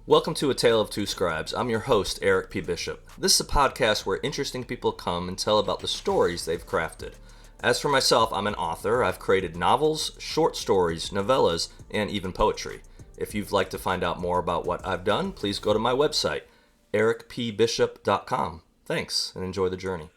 Welcome to A Tale of Two Scribes. I'm your host, Eric P. Bishop. This is a podcast where interesting people come and tell about the stories they've crafted. As for myself, I'm an author. I've created novels, short stories, novellas, and even poetry. If you'd like to find out more about what I've done, please go to my website, ericpbishop.com. Thanks, and enjoy the journey.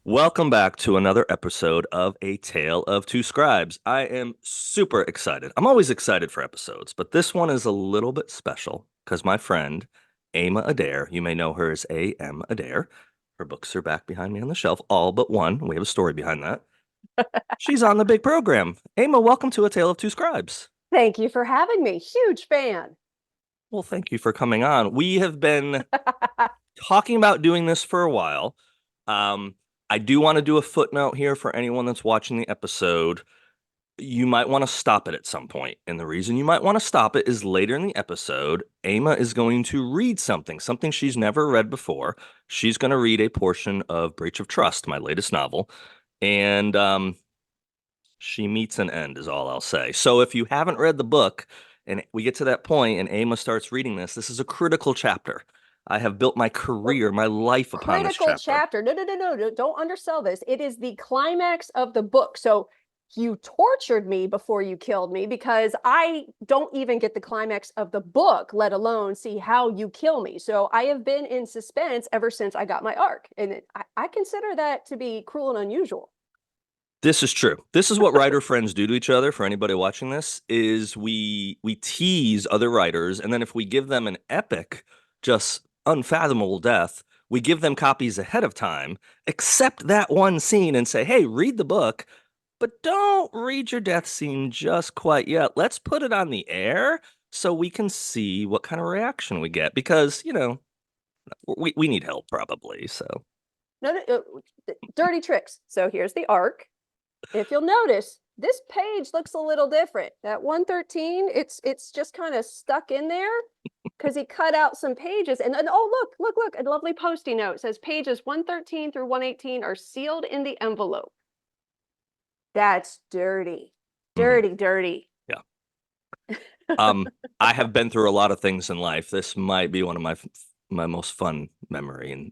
Welcome back to another episode of A Tale of Two Scribes. I am super excited. I'm always excited for episodes, but this one is a little bit special because my friend, Adair, you may know her as A.M. Adair. Her books are back behind me on the shelf, all but one. We have a story behind that. She's on the big program. Ama, welcome to A Tale of Two Scribes. Thank you for having me. Huge fan. Well, thank you for coming on. We have been talking about doing this for a while. I do want to do a footnote here for anyone that's watching the episode. You might want to stop it at some point. And the reason you might want to stop it is later in the episode, Ama is going to read something she's never read before. She's going to read a portion of Breach of Trust, my latest novel. And she meets an end is all I'll say. So if you haven't read the book and we get to that point and Ama starts reading this is a critical chapter. I have built my career, my life upon this chapter. Critical chapter. No. Don't undersell this. It is the climax of the book. So you tortured me before you killed me because I don't even get the climax of the book, let alone see how you kill me. So I have been in suspense ever since I got my arc. And I consider that to be cruel and unusual. This is true. This is what writer friends do to each other. For anybody watching this, is we tease other writers, and then if we give them an epic, just unfathomable death, we give them copies ahead of time, accept that one scene, and say, "Hey, read the book, but don't read your death scene just quite yet. Let's put it on the air so we can see what kind of reaction we get." Because we need help probably. So No, dirty tricks. So here's the arc. If you'll notice, this page looks a little different. That 113, it's just kind of stuck in there because he cut out some pages. And oh, look, a lovely Post-it note says pages 113 through 118 are sealed in the envelope. That's dirty. Dirty. Yeah. I have been through a lot of things in life. This might be one of my most fun memory and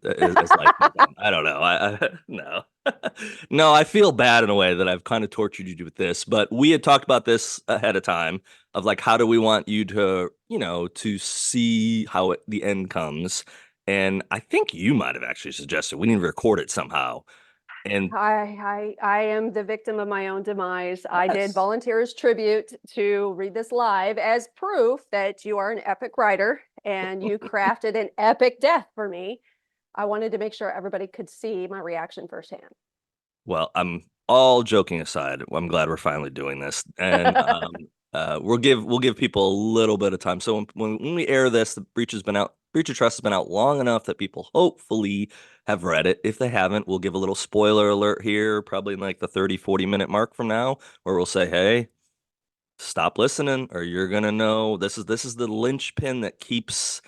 I don't know. No. No, I feel bad in a way that I've kind of tortured you with this, but we had talked about this ahead of time of like, how do we want you to, to see how the end comes? And I think you might have actually suggested we need to record it somehow. And I am the victim of my own demise. Yes. I did volunteers tribute to read this live as proof that you are an epic writer and you crafted an epic death for me. I wanted to make sure everybody could see my reaction firsthand. Well, I'm all joking aside. I'm glad we're finally doing this, and we'll give people a little bit of time. So when we air this, the Breach of Trust has been out long enough that people hopefully have read it. If they haven't, we'll give a little spoiler alert here, probably in like the 30-40 minute mark from now, where we'll say, "Hey, stop listening, or you're gonna know this is the linchpin that keeps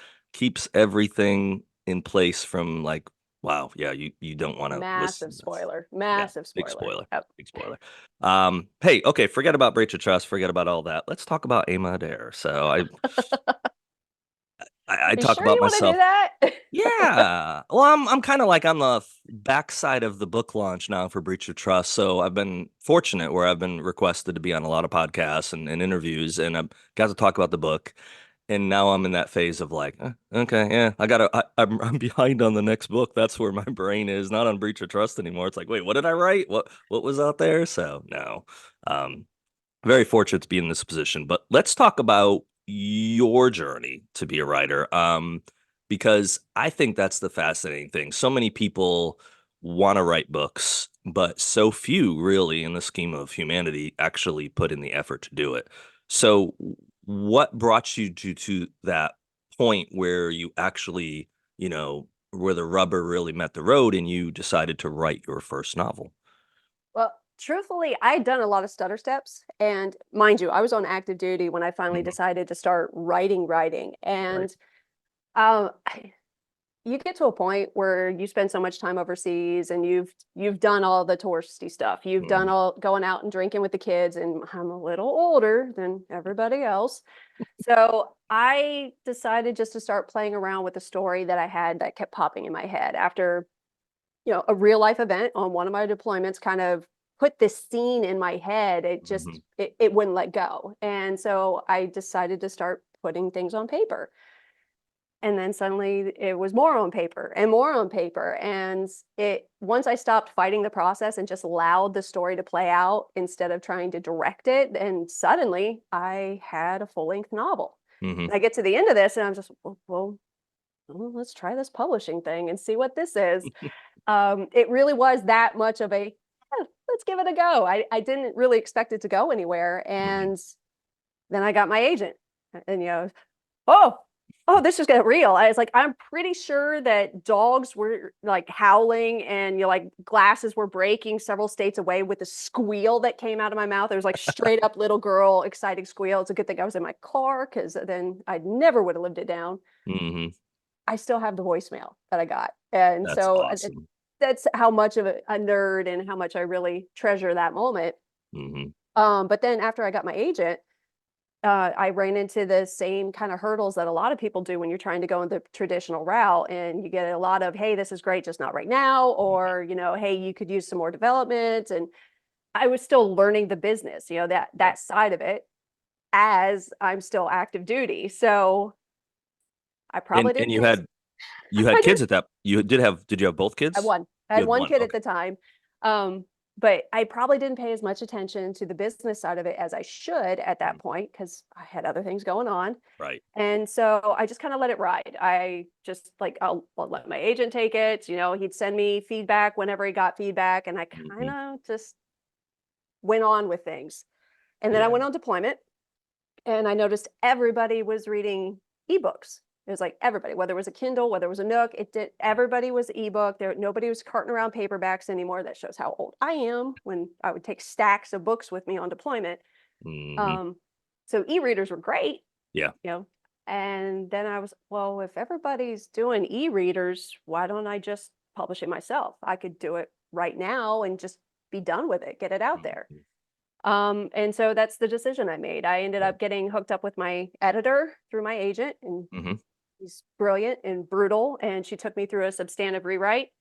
everything in place from like." Wow, yeah, you don't want to listen. Massive spoiler. Massive spoiler. Big spoiler. Yep. Big spoiler. Hey, okay, forget about Breach of Trust, forget about all that. Let's talk about Adair. So I talk about myself. Do that? Yeah. Well, I'm kind of like on the backside of the book launch now for Breach of Trust. So I've been fortunate where I've been requested to be on a lot of podcasts and interviews, and I've got to talk about the book. And now I'm in that phase of like, okay, yeah, I'm behind on the next book. That's where my brain is, not on Breach of Trust anymore. It's like, wait, what did I write? What was out there? So no, very fortunate to be in this position. But let's talk about your journey to be a writer, because I think that's the fascinating thing. So many people want to write books, but so few really in the scheme of humanity actually put in the effort to do it. So what brought you to that point where you actually, where the rubber really met the road and you decided to write your first novel? Well, truthfully, I'd done a lot of stutter steps. And mind you, I was on active duty when I finally decided to start writing. And right. You get to a point where you spend so much time overseas and you've done all the touristy stuff. You've done all going out and drinking with the kids, and I'm a little older than everybody else. So I decided just to start playing around with a story that I had that kept popping in my head after, a real life event on one of my deployments kind of put this scene in my head. It Hmm. just it wouldn't let go. And so I decided to start putting things on paper. And then suddenly it was more on paper and more on paper. And it once I stopped fighting the process and just allowed the story to play out instead of trying to direct it, and suddenly I had a full-length novel. Hmm. And I get to the end of this and I'm just, let's try this publishing thing and see what this is. It really was that much of a, let's give it a go. I didn't really expect it to go anywhere. Hmm. And then I got my agent and, oh, oh, this just got real. I was like, I'm pretty sure that dogs were like howling and like glasses were breaking several states away with the squeal that came out of my mouth. It was like straight up little girl exciting squeal. It's a good thing I was in my car because then I never would have lived it down. Hmm. I still have the voicemail that I got. And That's so awesome. that's how much of a nerd and how much I really treasure that moment. Hmm. But then after I got my agent, I ran into the same kind of hurdles that a lot of people do when you're trying to go in the traditional route. And you get a lot of, hey, this is great, just not right now. Or, hey, you could use some more development. And I was still learning the business, that Yeah. that side of it as I'm still active duty. So I And probably and didn't you pay as had you had I kids at that. Did you have both I kids? won. I You had had one one. kid at Okay. the time. But I probably didn't pay as much attention to the business side of it as I should at that Mhm. point because I had other things going on. Right. And so I just kind of let it ride. I just like, I'll let my agent take it. He'd send me feedback whenever he got feedback. And I kind Hmm. of just went on with things. And then I Yeah. went on deployment and I noticed everybody was reading ebooks. It was like everybody, whether it was a Kindle, whether it was a Nook, it did. Everybody was ebook. There, nobody was carting around paperbacks anymore. That shows how old I am. When I would take stacks of books with me on deployment. Hmm. Um, so e-readers were great, Yeah. you know. And then I was, well, if everybody's doing e-readers, why don't I just publish it myself? I could do it right now and just be done with it, get it out there. Mhm. And so that's the decision I made. I ended Yeah. up getting hooked up with my editor through my agent, and Hmm. she's brilliant and brutal. And she took me through a substantive rewrite.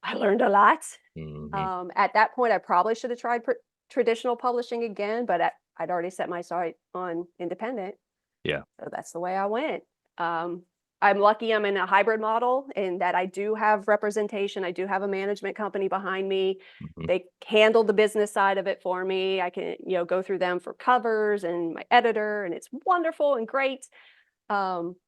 I learned a lot. Hmm. At that point, I probably should have tried traditional publishing again, but I'd already set my sight on independent. Yeah. So that's the way I went. Um, I'm lucky I'm in a hybrid model in that I do have representation. I do have a management company behind me. Hmm. They handle the business side of it for me. I can, go through them for covers and my editor, and it's wonderful and great.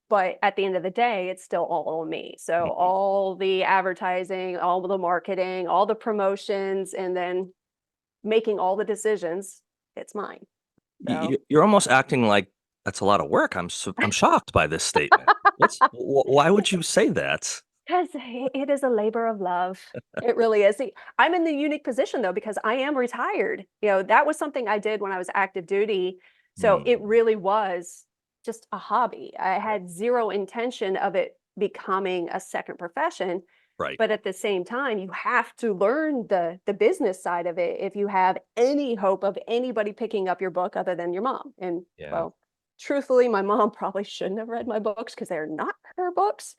But at the end of the day, it's still all on me. So Hmm. all the advertising, all the marketing, all the promotions, and then making all the decisions, it's mine. So You're almost acting like that's a lot of work. I'm shocked by this statement. Why would you say that? because it is a labor of love. It really is. See, I'm in the unique position though, because I am retired. That was something I did when I was active duty. So it Mm, really was just a hobby. I yeah. had zero intention of it becoming a second profession. Right. But at the same time, you have to learn the business side of it if you have any hope of anybody picking up your book other than your mom. And Yeah. well, truthfully, my mom probably shouldn't have read my books because they're not her books.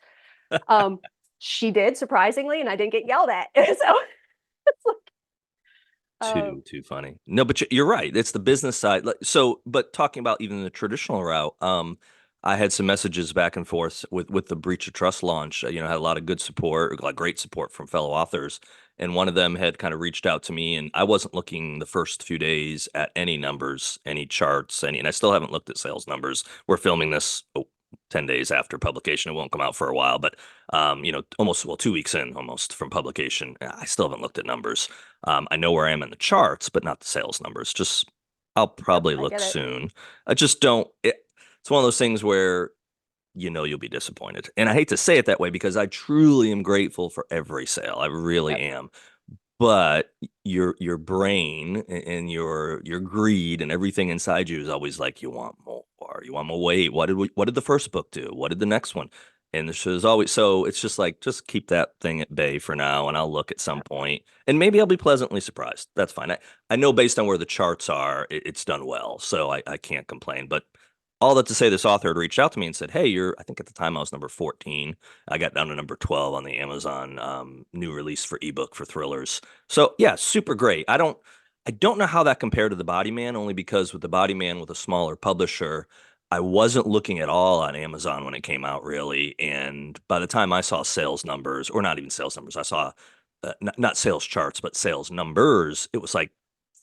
Um, she did surprisingly, and I didn't get yelled at. So it's like, Too funny. No, but you're right. It's the business side. So, but talking about even the traditional route, I had some messages back and forth with the breach of trust launch. Had a lot of good support, like great support from fellow authors, and one of them had kind of reached out to me, and I wasn't looking the first few days at any numbers, any charts, and I still haven't looked at sales numbers. We're filming this 10 days after publication. It won't come out for a while, but almost, well, 2 weeks in almost from publication. I still haven't looked at numbers. I know where I am in the charts, but not the sales numbers. Just I'll yep, probably I look get it. soon. I just don't. It's one of those things where you'll be disappointed, and I hate to say it that way because I truly am grateful for every sale. I really Yep, am. But your brain and your greed and everything inside you is always like you want more. You want more. Wait, what did the first book do? What did the next one? And there's always, so it's just like just keep that thing at bay for now, and I'll look at some yep. point, and maybe I'll be pleasantly surprised. That's fine. I know based on where the charts are, it's done well, so I can't complain. But all that to say, this author had reached out to me and said, "Hey, I think at the time I was number 14. I got down to number 12 on the Amazon new release for ebook for thrillers. So yeah, super great. I don't know how that compared to the Body Man, only because with the Body Man with a smaller publisher, I wasn't looking at all on Amazon when it came out, really. And by the time I saw sales numbers, or not even sales numbers, I saw not sales charts, but sales numbers, it was like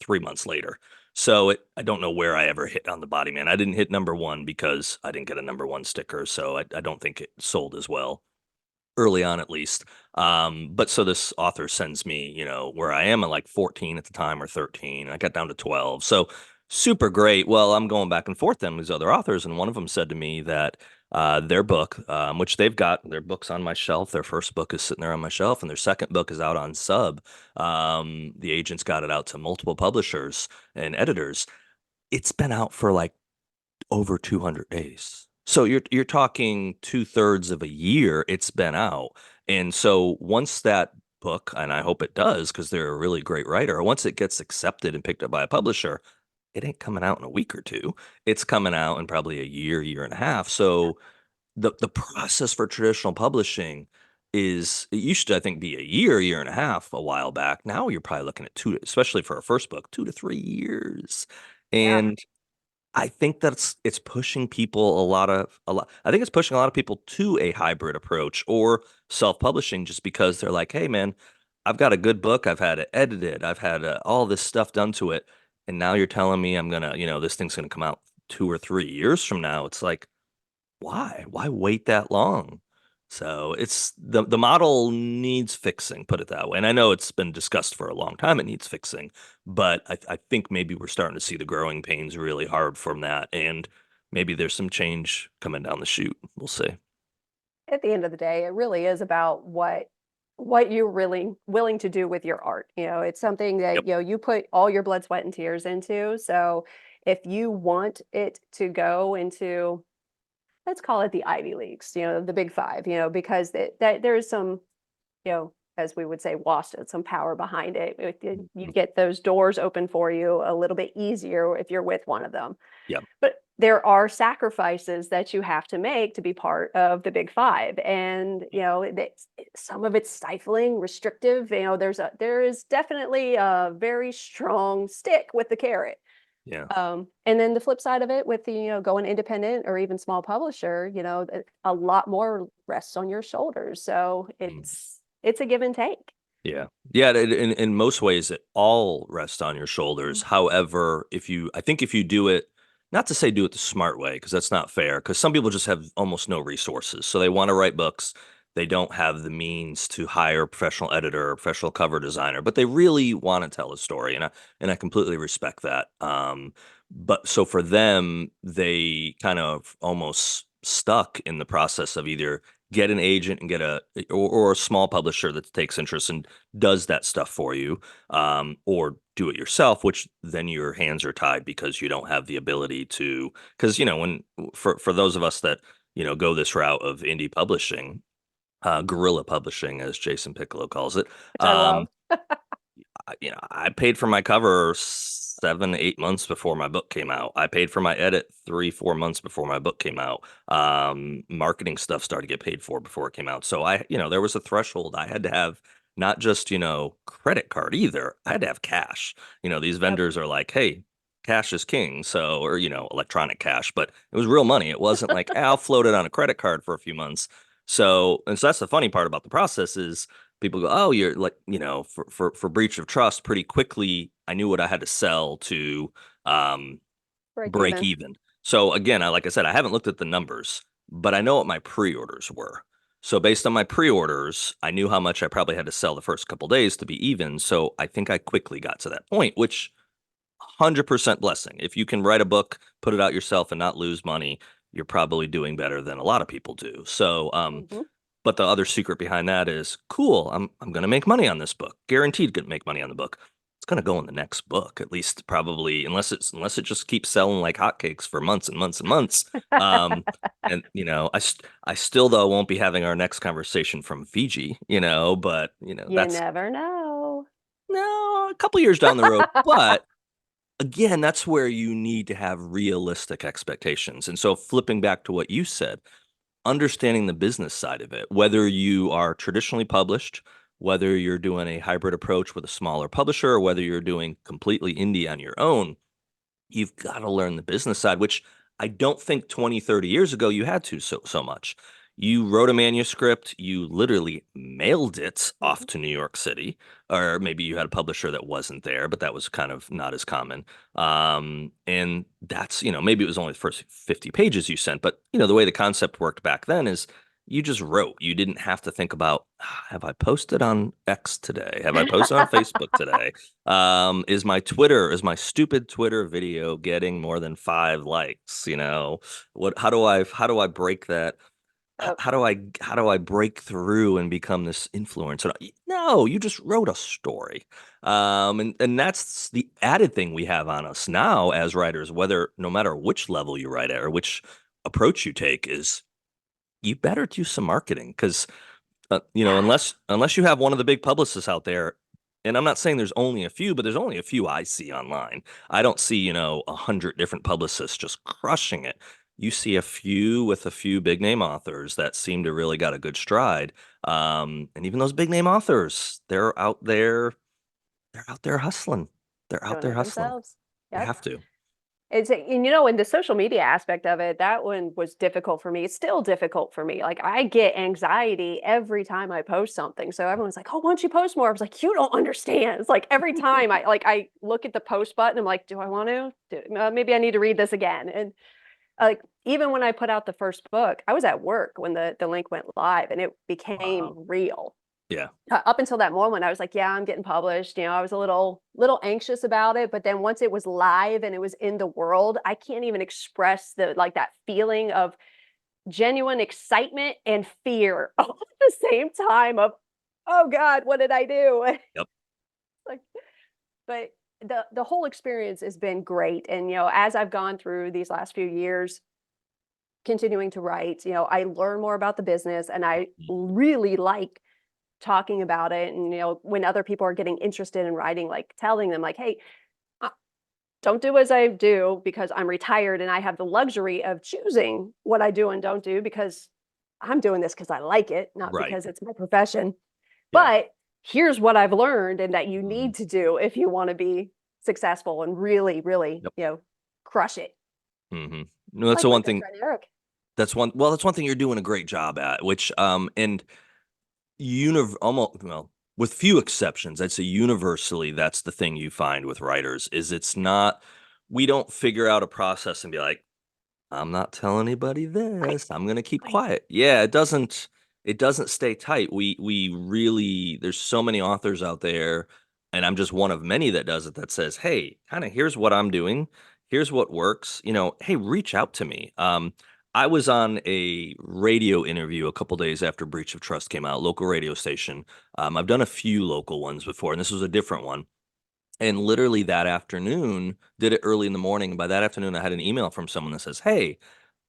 3 months later. So I don't know where I ever hit on the Body Man. I didn't hit number one because I didn't get a number one sticker, so I don't think it sold as well early on, at least. But so this author sends me, where I am at like 14 at the time or 13. I got down to 12. So super great. Well, I'm going back and forth then with these other authors, and one of them said to me that their book, which they've got their books on my shelf, their first book is sitting there on my shelf, and their second book is out on Sub. The agents got it out to multiple publishers and editors. It's been out for like over 200 days. So you're talking 2/3 of a year it's been out. And so once that book, and I hope it does because they're a really great writer, once it gets accepted and picked up by a publisher, it ain't coming out in a week or two. It's coming out in probably a year, year and a half. So the process for traditional publishing is it used to, I think, be a year, year and a half a while back. Now you're probably looking at two, especially for a first book, 2 to 3 years. Yeah. And I think it's pushing people a lot. I think it's pushing a lot of people to a hybrid approach or self-publishing just because they're like, hey man, I've got a good book, I've had it edited, I've had all this stuff done to it, and now you're telling me this thing's gonna come out 2 or 3 years from now. It's like, why? Why wait that long? So it's the model needs fixing, put it that way. And I know it's been discussed for a long time, it needs fixing, but I think maybe we're starting to see the growing pains really hard from that. And maybe there's some change coming down the chute. We'll see. At the end of the day, it really is about what you're really willing to do with your art. It's something Yep. that, you put all your blood, sweat, and tears into. So if you want it to go into, let's call it the Ivy Leagues, the Big Five, because that there is some, as we would say, wasted, some power behind it. You Mhm. get those doors open for you a little bit easier if you're with one of them. Yep. But there are sacrifices that you have to make to be part of the Big Five, and some of it's stifling, restrictive. There is definitely a very strong stick with the carrot. Yeah. And then the flip side of it with the going independent or even small publisher, a lot more rests on your shoulders. So Mm. it's a give and take. Yeah. Yeah. In most ways, it all rests on your shoulders. Mhm. However, I think if you do it, not to say do it the smart way, because that's not fair, because some people just have almost no resources. So they want to write books. They don't have the means to hire a professional editor or professional cover designer, but they really want to tell a story. And I completely respect that. But so for them, they kind of almost stuck in the process of either get an agent and get or a small publisher that takes interest and does that stuff for you, or do it yourself, which then your hands are tied because you don't have the ability to. Because when for those of us that go this route of indie publishing, guerrilla publishing, as Jason Piccolo calls it, Which I love. um, I paid for my cover 7, 8 months before my book came out. I paid for my edit 3, 4 months before my book came out. Marketing stuff started to get paid for before it came out. So there was a threshold. I had to have not just, credit card either. I had to have cash. These Yep. vendors are like, hey, cash is king. So, or, electronic cash, but it was real money. It wasn't like, I'll float it on a credit card for a few months. So that's the funny part about the process is people go, oh, you're like, for breach of trust, pretty quickly, I knew what I had to sell to um, Break break even. even. So again, like I said, I haven't looked at the numbers, but I know what my pre-orders were. So based on my pre-orders, I knew how much I probably had to sell the first couple days to be even. So I think I quickly got to that point, which 100% blessing. If you can write a book, put it out yourself and not lose money, you're probably doing better than a lot of people do. So, Mhm. but the other secret behind that is cool. I'm gonna make money on this book. Guaranteed gonna make money on the book. It's gonna go in the next book, at least probably, unless it just keeps selling like hotcakes for months and months and months. Um, and I still though won't be having our next conversation from Fiji, but You that's never know. no a couple years down the road. But again, that's where you need to have realistic expectations. And so flipping back to what you said, understanding the business side of it, whether you are traditionally published, whether you're doing a hybrid approach with a smaller publisher, or whether you're doing completely indie on your own, you've got to learn the business side, which I don't think 20, 30 years ago you had to so much. You wrote a manuscript, you literally mailed it off Mhm. to New York City, or maybe you had a publisher that wasn't there, but that was kind of not as common. And that's, maybe it was only the first 50 pages you sent, but the way the concept worked back then is you just wrote. You didn't have to think about, have I posted on X today? Have I posted on Facebook today? Is my stupid Twitter video getting more than 5 likes? How do I break that? Yep. How do I break through and become this influencer? No, you just wrote a story. And that's the added thing we have on us now as writers, whether no matter which level you write at or which approach you take, is you better do some marketing because Yeah. unless you have one of the big publicists out there, and I'm not saying there's only a few, but there's only a few I see online. I don't see, 100 different publicists just crushing it. You see a few with a few big name authors that seem to really got a good stride. And even those big name authors, they're out there hustling. They're out Doing there it hustling. themselves. They Yep. have to. And in the social media aspect of it, that one was difficult for me. It's still difficult for me. Like I get anxiety every time I post something. So everyone's like, "Oh, why don't you post more?" I was like, "You don't understand." It's like every time I look at the post button, I'm like, "Do I want to? Maybe I need to read this again." And like even when I put out the first book, I was at work when the link went live, and it became Wow. real. Yeah. Up until that moment, I was like, "Yeah, I'm getting published." I was a little anxious about it, but then once it was live and it was in the world, I can't even express that feeling of genuine excitement and fear all at the same time of, "Oh God, what did I do?" Yep. Like, but the whole experience has been great, and as I've gone through these last few years, continuing to write, I learn more about the business, and I really like talking about it. And when other people are getting interested in writing, like telling them like, "Hey, uh, don't do as I do because I'm retired and I have the luxury of choosing what I do and don't do because I'm doing this because I like it, not Right. because it's my profession. Yeah. But here's what I've learned and that you Mhm. need to do if you want to be successful and really, really, Yep. crush it." No, that's Like the my one good thing. friend Eric. That's one thing you're doing a great job at, which and almost, well, with few exceptions, I'd say universally that's the thing you find with writers is it's not, we don't figure out a process and be like, I'm not telling anybody Right. this. I'm gonna keep Right. quiet. Yeah, it doesn't stay tight. We really, there's so many authors out there, and I'm just one of many that does it, that says, "Hey, kind of here's what I'm doing. Here's what works. Hey, reach out to me." I was on a radio interview a couple days after Breach of Trust came out, local radio station. I've done a few local ones before, and this was a different one. And literally that afternoon, did it early in the morning. And by that afternoon, I had an email from someone that says, "Hey,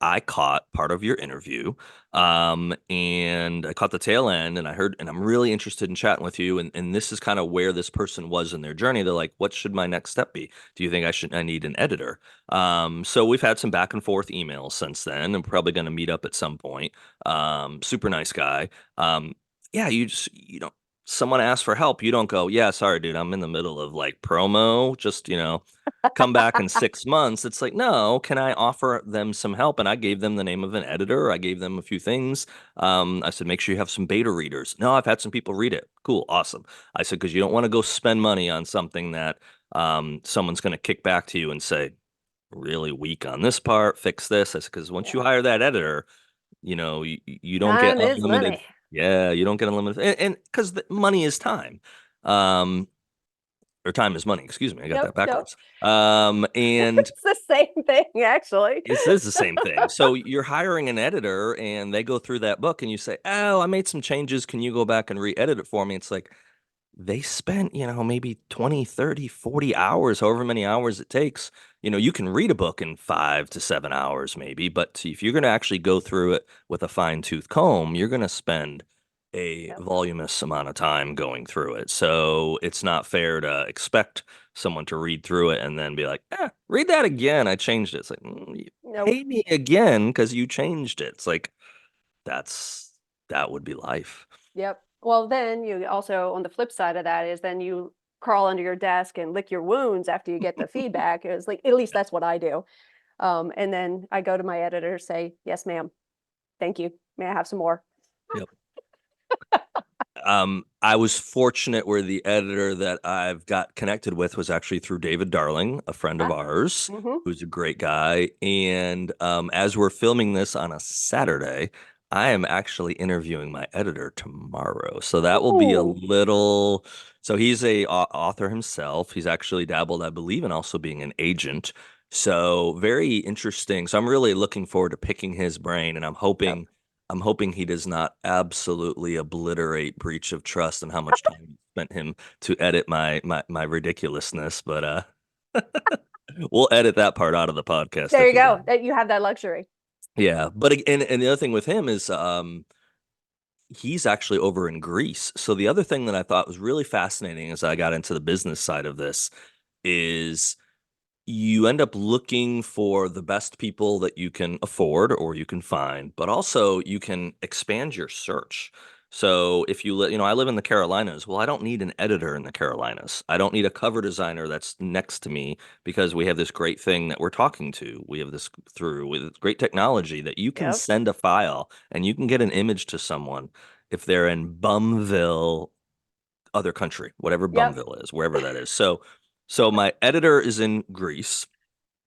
I caught part of your interview. And I caught the tail end and I heard, and I'm really interested in chatting with you. And this is kind of where this person was in their journey. They're like, what should my next step be? Do you think I need an editor?" So we've had some back and forth emails since then and probably going to meet up at some point. Super nice guy. Yeah, someone asks for help, you don't go, "Yeah, sorry, dude, I'm in the middle of like promo. Just, come back in 6 months." It's like, no, can I offer them some help? And I gave them the name of an editor. I gave them a few things. I said, make sure you have some beta readers. No, I've had some people read it. Cool, awesome. I said, because you don't want to go spend money on something that someone's going to kick back to you and say, really weak on this part, fix this. I said, because once you Yeah. hire that editor, you don't get Time is unlimited. money. Yeah, you don't get unlimited, and because money is time, um or time is money, excuse me, I got Yep. that Yep. backwards. And It's the same thing, actually. it is the same thing. So you're hiring an editor and they go through that book and you say, "Oh, I made some changes, can you go back and re-edit it for me?" It's like, they spent, maybe 20, 30, 40 hours, however many hours it takes. You can read a book in 5 to 7 hours, maybe, but if you're going to actually go through it with a fine tooth comb, you're going to spend a Yep. voluminous amount of time going through it. So it's not fair to expect someone to read through it and then be like, read that again. I changed it. It's like, you Nope. pay me again because you changed it. It's like, that's that would be life. Yep. Well, then you also, on the flip side of that, is then you crawl under your desk and lick your wounds after you get the feedback. It's like, at least that's what I do. And then I go to my editor, say, yes, ma'am. Thank you. May I have some more? Yep. I was fortunate where the editor that I've got connected with was actually through David Darling, a friend of Ah, ours, mm-hmm. who's a great guy. And as we're filming this on a Saturday, I am actually interviewing my editor tomorrow. So that will be a Ooh, little. So he's a author himself. He's actually dabbled, I believe, in also being an agent. So very interesting. So I'm really looking forward to picking his brain, and yep. I'm hoping he does not absolutely obliterate breach of trust and how much time you spent him to edit my ridiculousness, but we'll edit that part out of the podcast There if you he does. go. That you have that luxury. Yeah, but and the other thing with him is he's actually over in Greece. So the other thing that I thought was really fascinating as I got into the business side of this is you end up looking for the best people that you can afford or you can find, but also you can expand your search. So if I live in the Carolinas. Well, I don't need an editor in the Carolinas. I don't need a cover designer that's next to me because we have this great thing that we're talking to. We have this through with great technology that you can Yep. send a file and you can get an image to someone if they're in Bumville, other country, whatever Yep. Bumville is, wherever that is. So my editor is in Greece.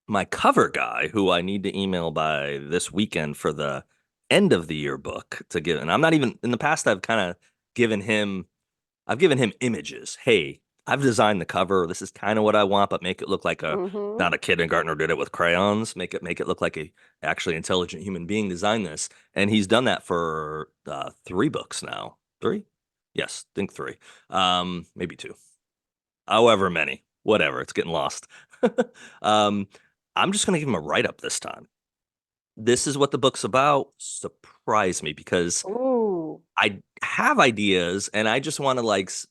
My cover guy, who I need to email by this weekend for the end of the year book to give, and I'm not even in the past, I've kind of given him, I've given him images. Hey, I've designed the cover. This is kind of what I want, but make it look like Mm-hmm. not a kindergartner did it with crayons. Make it look like a actually intelligent human being designed this. And he's done that for three books now. Three? Yes, I think three. Maybe two, however many, whatever. It's getting lost. um, I'm just gonna give him a write up this time. This is what the book's about. Surprise me because Ooh. I have ideas and I just want to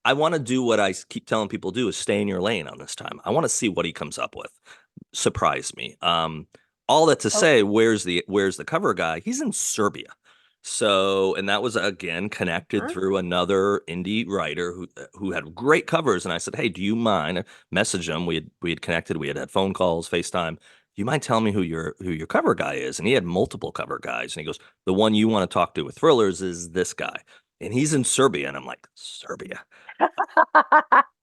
I want to do what I keep telling people to do is stay in your lane on this time. I want to see what he comes up with. Surprise me. All that to Oh, say, where's the cover guy? He's in Serbia. So, and that was again connected huh? through another indie writer who had great covers. And I said, hey, do you mind? I messaged him. We had connected. We had phone calls, FaceTime. Do you mind telling me who your cover guy is? And he had multiple cover guys. And he goes, the one you want to talk to with thrillers is this guy. And he's in Serbia. And I'm like, Serbia?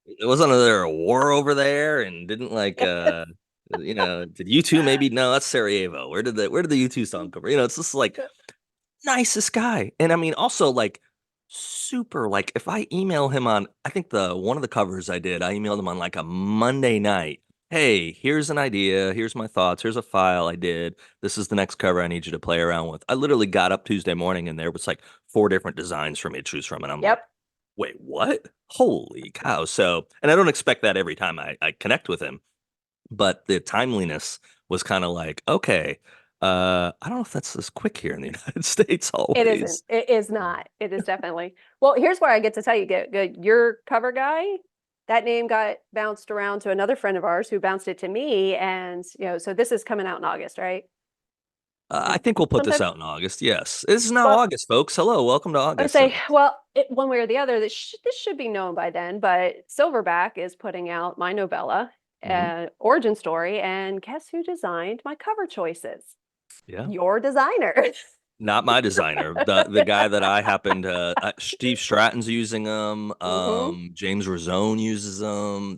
It wasn't there a war over there and didn't did you two maybe no, that's Sarajevo. Where did the U2 song come from? It's just like nicest guy. And I mean also like super like if I email him on I think the one of the covers I emailed him on like a Monday night. Hey, here's an idea, here's my thoughts, here's a file I did. This is the next cover I need you to play around with. I literally got up Tuesday morning and there was like four different designs for me to choose from. And I'm like, Yep. wait, what? Holy cow. So, and I don't expect that every time I connect with him, but the timeliness was kind of like, okay, I don't know if that's as quick here in the United States It isn't. always. It is not. It is definitely. Well, here's where I get to tell you, good. Your cover guy, that name got bounced around to another friend of ours who bounced it to me, and so this is coming out in August, right? I think we'll put this Sometime. out in August. Yes. This is now Well, August, folks. Hello. Welcome to I August. say, well, one way or the other, this should be known by then. But Silverback is putting out my novella, Mhm. origin story, and guess who designed my cover choices? Yeah. Your designer. Not my designer. The guy that I happen to Steve Stratton's using them. Mm-hmm. James Razone uses them.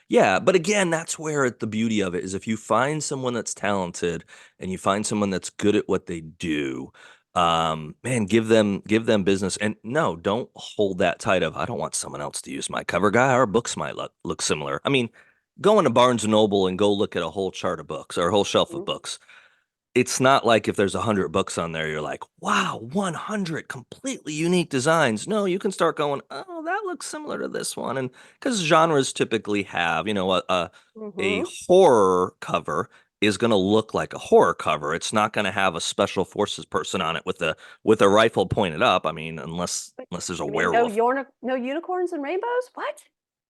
Yeah, but again, that's where the beauty of it is if you find someone that's talented and you find someone that's good at what they do, man, give them business. And no, don't hold that tight of I don't want someone else to use my cover guy. Our books might look similar. I mean, go into Barnes and Noble and go look at a whole chart of books or a whole shelf of Mm-hmm. books. It's not like if there's 100 books on there, you're like, wow, 100 completely unique designs. No, you can start going, oh, that looks similar to this one. And because genres typically have, a Mm-hmm. horror cover is going to look like a horror cover. It's not going to have a special forces person on it with a rifle pointed up. I mean, unless there's a You mean no werewolf. no unicorns and rainbows? What?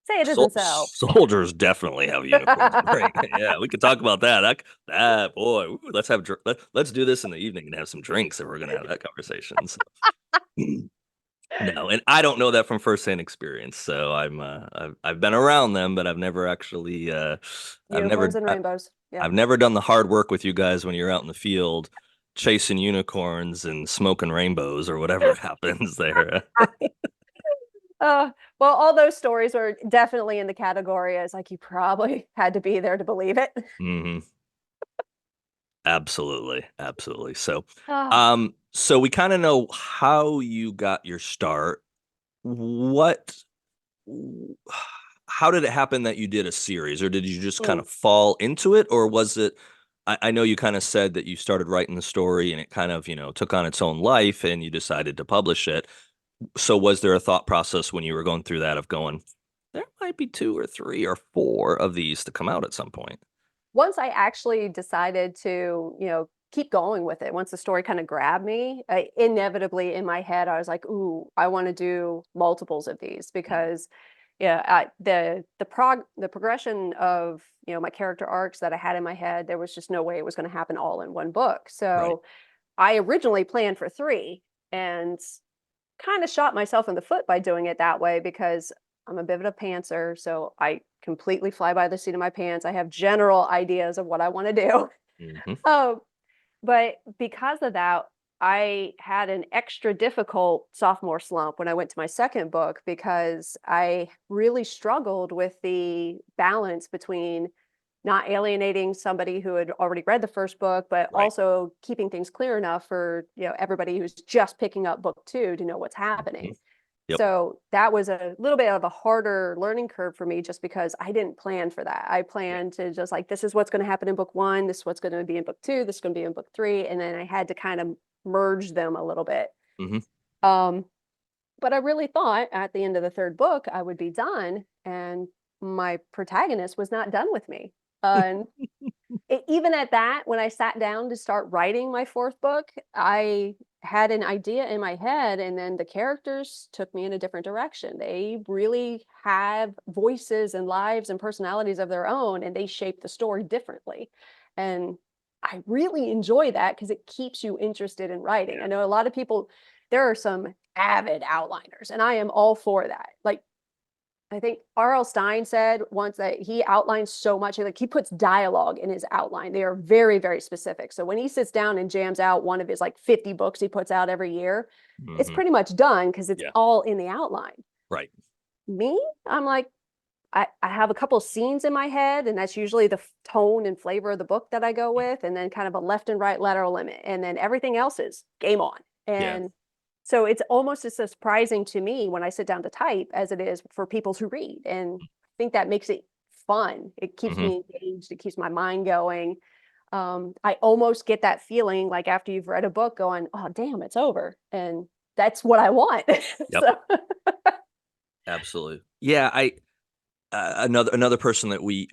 Say it isn't so. Soldiers definitely have unicorns. Right? Yeah, we could talk about that. That boy, ooh, let's do this in the evening and have some drinks if we're gonna have that conversation. So, no, and I don't know that from firsthand experience. So I've been around them, but I've never actually Unicorns and rainbows. Yeah. I've never done the hard work with you guys when you're out in the field chasing unicorns and smoking rainbows or whatever happens there. Uh, well, all those stories are definitely in the category as like you probably had to be there to believe it. Hmm. Absolutely, absolutely. So, Ah, so we kind of know how you got your start. What, how did it happen that you did a series, or did you just kind mm. of fall into it, or was it? I know you kind of said that you started writing the story and it kind of, took on its own life and you decided to publish it. So was there a thought process when you were going through that of going, there might be two or three or four of these to come out at some point? Once I actually decided to, keep going with it, once the story kind of grabbed me, inevitably in my head, I was like, ooh, I want to do multiples of these Mm. because yeah, the progression of, my character arcs that I had in my head, there was just no way it was going to happen all in one book. Right. So I originally planned for three and kind of shot myself in the foot by doing it that way because I'm a bit of a pantser. So I completely fly by the seat of my pants. I have general ideas of what I want to do. Hmm. Um, but because of that, I had an extra difficult sophomore slump when I went to my second book because I really struggled with the balance between not alienating somebody who had already read the first book, but Right. also keeping things clear enough for, everybody who's just picking up book two to know what's Mhm. happening. Yep. So that was a little bit of a harder learning curve for me just because I didn't plan for that. I Yeah. planned to just like, this is what's going to happen in book one, this is what's going to be in book two, this is going to be in book three. And then I had to kind of merge them a little bit. Hmm. Um, but I really thought at the end of the third book, I would be done. And my protagonist was not done with me. And even at that, when I sat down to start writing my fourth book, I had an idea in my head, and then the characters took me in a different direction. They really have voices and lives and personalities of their own, and they shape the story differently. And I really enjoy that because it keeps you interested in writing. Yeah. I know a lot of people, there are some avid outliners, and I am all for that. Like I think R.L. Stein said once that he outlines so much, like he puts dialogue in his outline. They are very, very specific. So when he sits down and jams out one of his like 50 books he puts out every year, it's Hmm. pretty much done because it's Yeah. all in the outline. Right. Me, I'm like, I have a couple scenes in my head, and that's usually the tone and flavor of the book that I go with, and then kind of a left and right lateral limit. And then everything else is game on. Yeah. And so it's almost as surprising to me when I sit down to type as it is for people who read. And I think that makes it fun. It keeps Hmm. me engaged, it keeps my mind going. I almost get that feeling like after you've read a book going, oh, damn, it's over. And that's what I want. Yep. So, Absolutely. Yeah. Another person that we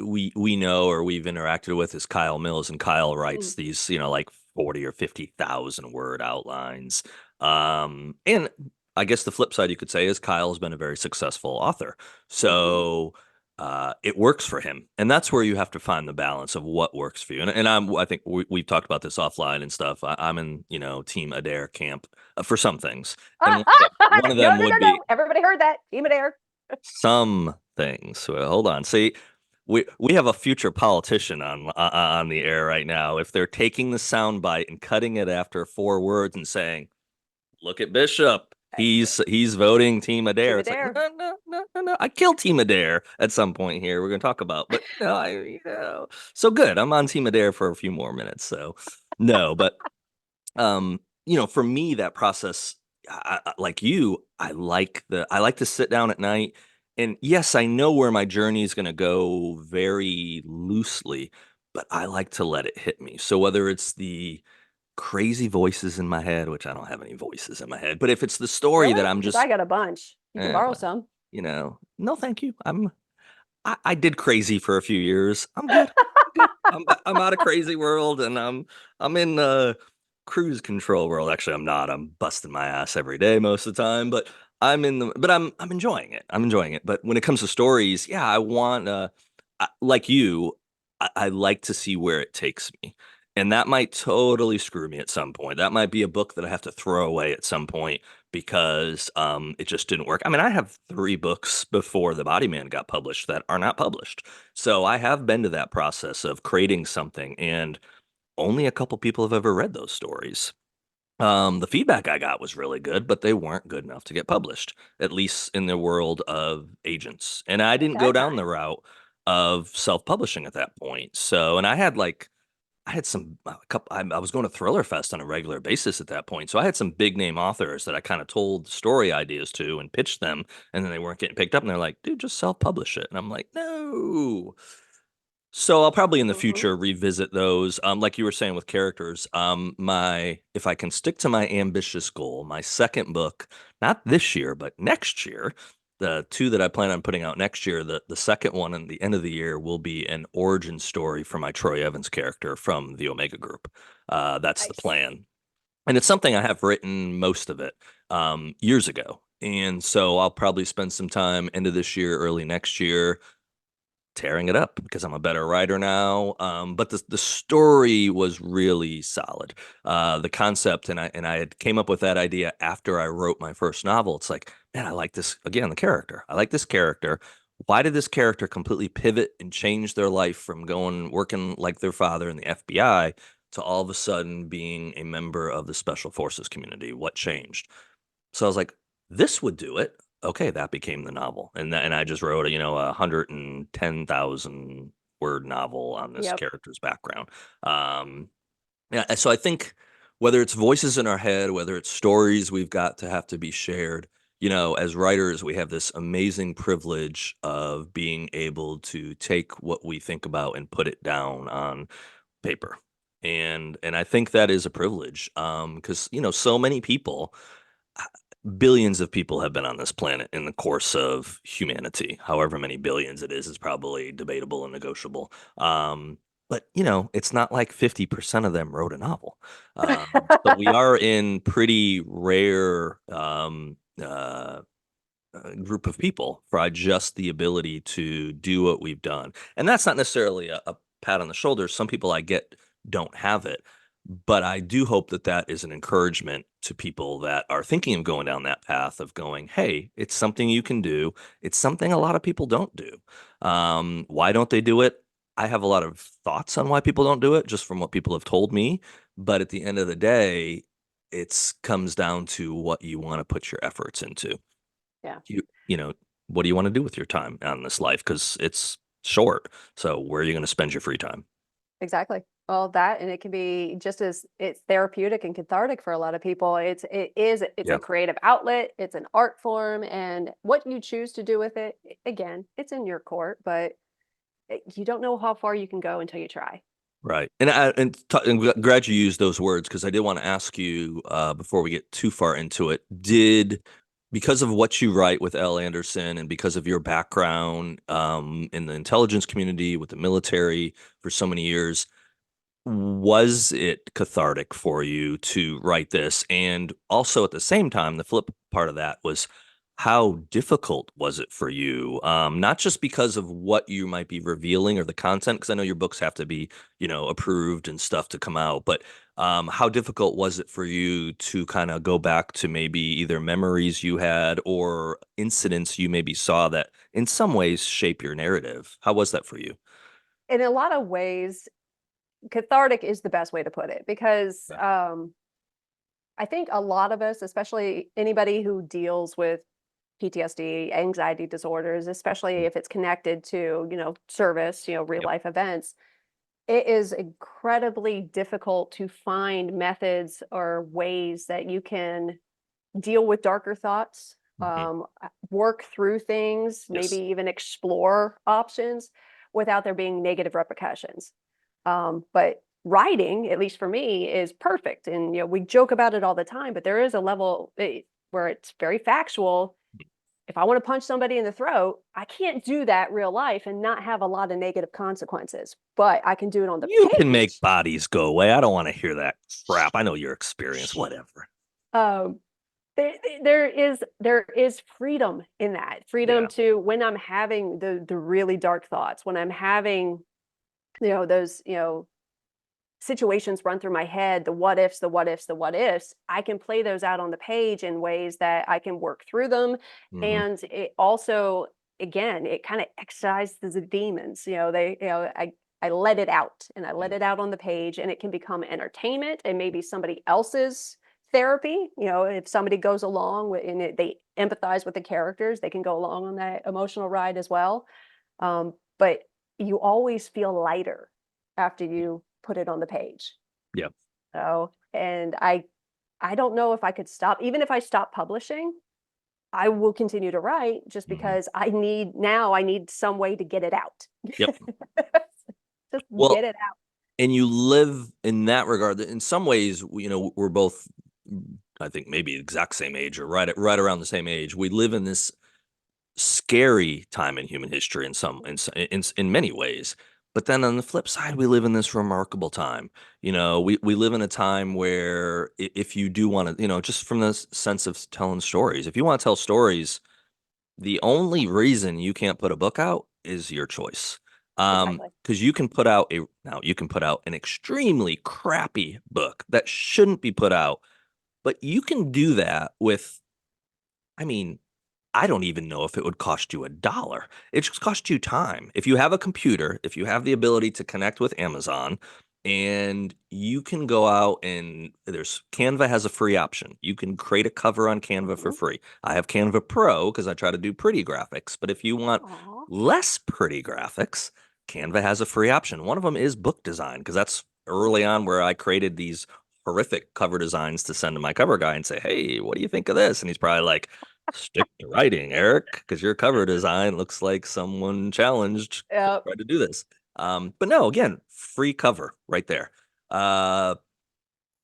know or we've interacted with is Kyle Mills, and Kyle mm, writes these, like 40 or 50,000 word outlines. And I guess the flip side you could say is Kyle's been a very successful author. mhm. So it works for him. And that's where you have to find the balance of what works for you. And I think we've talked about this offline and stuff. I'm in, team Adair camp for some things. And one of No, them no, no, would be no. Everybody heard that. Team Adair. some things. Well, hold on. See, we have a future politician on the air right now. If they're taking the soundbite and cutting it after four words and saying, "Look at Bishop, he's voting Team Team Adair," it's like, Adair. no, no, no, no, no. I killed Team Adair at some point here. We're gonna talk about, but no, so good. I'm on Team Adair for a few more minutes. So no, but for me, that process, like you, I like to sit down at night, and yes, I know where my journey is going to go very loosely, but I like to let it hit me. So whether it's the crazy voices in my head, which I don't have any voices in my head, but if it's the story Really? that I'm Because I just, got a bunch. You can borrow well, some. no, thank you. I did crazy for a few years. I'm good. I'm good. I'm out of crazy world, and I'm in cruise control world. Actually, I'm not. I'm busting my ass every day most of the time. But I'm enjoying it. I'm enjoying it. But when it comes to stories, yeah, I want like you, I like to see where it takes me. And that might totally screw me at some point. That might be a book that I have to throw away at some point because it just didn't work. I mean, I have 3 books before The Body Man got published that are not published. So I have been to that process of creating something, and only a couple people have ever read those stories. The feedback I got was really good, but they weren't good enough to get published, at least in the world of agents. And I At didn't go that down the time. route of self-publishing at that point. So, and I had some a couple. I was going to Thriller Fest on a regular basis at that point, so I had some big name authors that I kind of told story ideas to and pitched them, and then they weren't getting picked up, and they're like, "Dude, just self-publish it." And I'm like, "No." So I'll probably in the Hmm. future revisit those. Like you were saying with characters, my if I can stick to my ambitious goal, my second book, not this year, but next year, the 2 that I plan on putting out next year, the second one and the end of the year will be an origin story for my Troy Evans character from the Omega Group. That's the Nice. plan. And it's something I have written most of it years ago. And so I'll probably spend some time end of this year, early next year tearing it up because I'm a better writer now. But the story was really solid. The concept, and I had came up with that idea after I wrote my first novel. It's like, man, I like this again. The character, I like this character. Why did this character completely pivot and change their life from going working like their father in the FBI to all of a sudden being a member of the Special Forces community? What changed? So I was like, this would do it. Okay, that became the novel, and I just wrote a 110,000 word novel on this Yep. character's background. Um, yeah, so I think whether it's voices in our head, whether it's stories we've got to have to be shared, as writers, we have this amazing privilege of being able to take what we think about and put it down on paper. And I think that is a privilege. Because so many people, billions of people have been on this planet in the course of humanity. However many billions it is probably debatable and negotiable. But it's not like 50% of them wrote a novel. So we are in pretty rare group of people for just the ability to do what we've done. And that's not necessarily a pat on the shoulder. Some people I get don't have it. But I do hope that that is an encouragement to people that are thinking of going down that path of going, hey, it's something you can do. It's something a lot of people don't do. Why don't they do it? I have a lot of thoughts on why people don't do it, just from what people have told me. But at the end of the day, it comes down to what you want to put your efforts into. Yeah, You know, what do you want to do with your time on this life? Because it's short. So where are you going to spend your free time? exactly. Well, that and it can be just as it's therapeutic and cathartic for a lot of people. It's a Yeah. creative outlet, it's an art form, and what you choose to do with it, again, it's in your court, but you don't know how far you can go until you try. Right. And glad you used those words because I did want to ask you before we get too far into it, because of what you write with L. Anderson and because of your background in the intelligence community with the military for so many years, was it cathartic for you to write this? And also at the same time, the flip part of that was how difficult was it for you? Not just because of what you might be revealing or the content, because I know your books have to be, approved and stuff to come out, but how difficult was it for you to kind of go back to maybe either memories you had or incidents you maybe saw that in some ways shape your narrative? How was that for you? In a lot of ways, cathartic is the best way to put it because Yeah. I think a lot of us, especially anybody who deals with PTSD, anxiety disorders, especially if it's connected to, service, real Yep. life events, it is incredibly difficult to find methods or ways that you can deal with darker thoughts, Mhm. work through things, maybe Yes. even explore options without there being negative repercussions. But writing, at least for me, is perfect. And we joke about it all the time, but there is a level where it's very factual. If I want to punch somebody in the throat, I can't do that real life and not have a lot of negative consequences. But I can do it on the You can make page. bodies go away. I don't want to hear that crap. I know your experience. Whatever. Um, there is freedom in that. Freedom Yeah. to, when I'm having the really dark thoughts, when I'm having, those, situations run through my head, the what ifs, the what ifs, the what ifs, I can play those out on the page in ways that I can work through them. Hmm. And it also, again, it kind of exercises the demons. I let it out, and I let Yeah. it out on the page, and it can become entertainment and maybe somebody else's therapy. If somebody goes along with, and they empathize with the characters, they can go along on that emotional ride as well. But you always feel lighter after you put it on the page. Yeah. So, and I don't know if I could stop. Even if I stop publishing, I will continue to write, just Hmm. because I need some way to get it out. Yep. Just get Well, it out. and you live in that regard. In some ways, we're both, I think, maybe exact same age or right around the same age. We live in this scary time in human history in many ways. But then on the flip side, we live in this remarkable time. We live in a time where if you do want to, just from the sense of telling stories, if you want to tell stories, the only reason you can't put a book out is your choice. Exactly. Because you can put out an extremely crappy book that shouldn't be put out, but you can do that with, I mean, I don't even know if it would cost you $1. It just costs you time. If you have a computer, if you have the ability to connect with Amazon, and you can go out and there's Canva has a free option. You can create a cover on Canva for Mhm. free. I have Canva Pro because I try to do pretty graphics. But if you want Aw. less pretty graphics, Canva has a free option. One of them is book design because that's early Mhm. on where I created these horrific cover designs to send to my cover guy and say, "Hey, what do you think of this?" And he's probably like, "Stick to writing, Eric, because your cover design looks like someone challenged to Yep. try to do this." But no, again, free cover right there. Uh,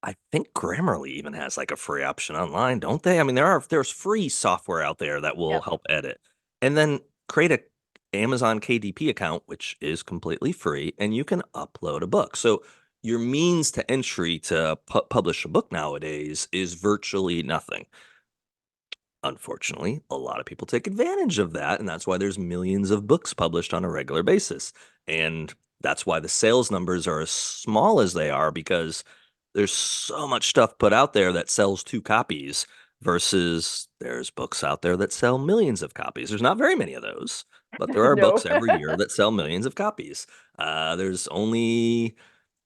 I think Grammarly even has like a free option online, don't they? I mean, there's free software out there that will Yep. help edit, and then create a Amazon KDP account, which is completely free, and you can upload a book. So your means to entry to publish a book nowadays is virtually nothing. Unfortunately, a lot of people take advantage of that, and that's why there's millions of books published on a regular basis. And that's why the sales numbers are as small as they are because there's so much stuff put out there that sells 2 copies versus there's books out there that sell millions of copies. There's not very many of those, but there are No. books every year that sell millions of copies. There's only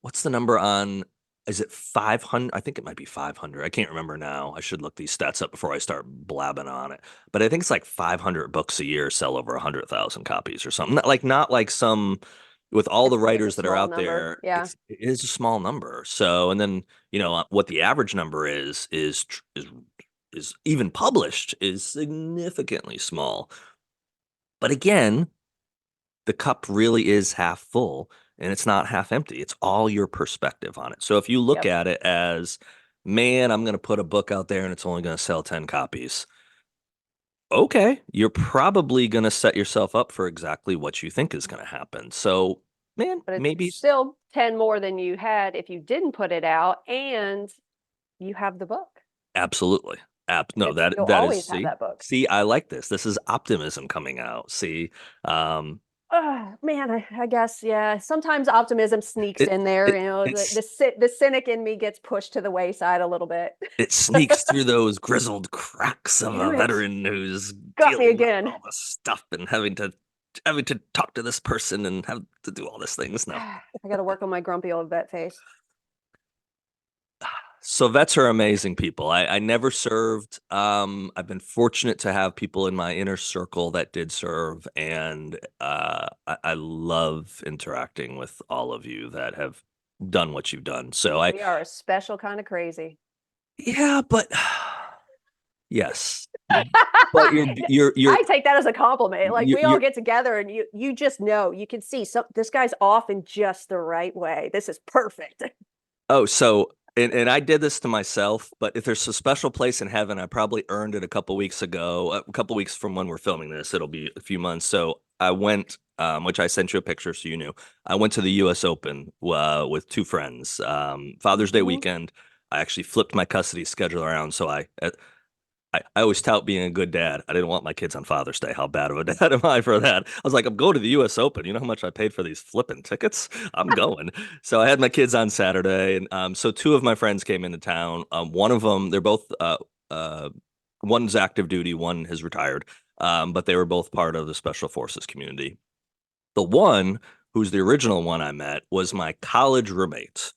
what's the number on is it 500? I think it might be 500. I can't remember now. I should look these stats up before I start blabbing on it. But I think it's like 500 books a year sell over 100,000 copies or something. Not like some with all the It's a writers that are small out number. there, Yeah. it is a small number. So, and then, what the average number is even published is significantly small. But again, the cup really is half full and it's not half empty. It's all your perspective on it. So if you look Yep. at it as, man, I'm going to put a book out there and it's only going to sell 10 copies. Okay, you're probably going to set yourself up for exactly what you think is going to happen. So, man, But it's maybe still 10 more than you had if you didn't put it out, and you have the book. absolutely. No, that You'll that is always have see. that book. See, I like this. This is optimism coming out. See, um Man, I guess, yeah. Sometimes optimism sneaks it in there. it The it's the cynic in me gets pushed to the wayside a little bit. it sneaks through those grizzled cracks of Damn a it! veteran who's Got me dealing with again. all this stuff and having to talk to this person and have to do all these things. No. I got to work on my grumpy old vet face. So vets are amazing people. I never served. I've been fortunate to have people in my inner circle that did serve, and I love interacting with all of you that have done what you've done. So We are a special kind of crazy. yeah, but yes, but I take that as a compliment. Like, we all you're get together, and you just know, you can see, this guy's off in just the right way. This is perfect. Oh, so and I did this to myself, but if there's a special place in heaven, I probably earned it a couple weeks ago, a couple weeks from when we're filming this. It'll be a few months. So I went, which I sent you a picture so you knew. I went to the U.S. Open with 2 friends. Father's Day Mhm. weekend. I actually flipped my custody schedule around, so I always tout being a good dad. I didn't want my kids on Father's Day. How bad of a dad am I for that? I was like, I'm going to the US Open. You know how much I paid for these flipping tickets? I'm going. So I had my kids on Saturday, and so two of my friends came into town. One of them, they're both uh one's active duty, one has retired. But they were both part of the Special Forces community. The one who's the original one I met was my college roommate,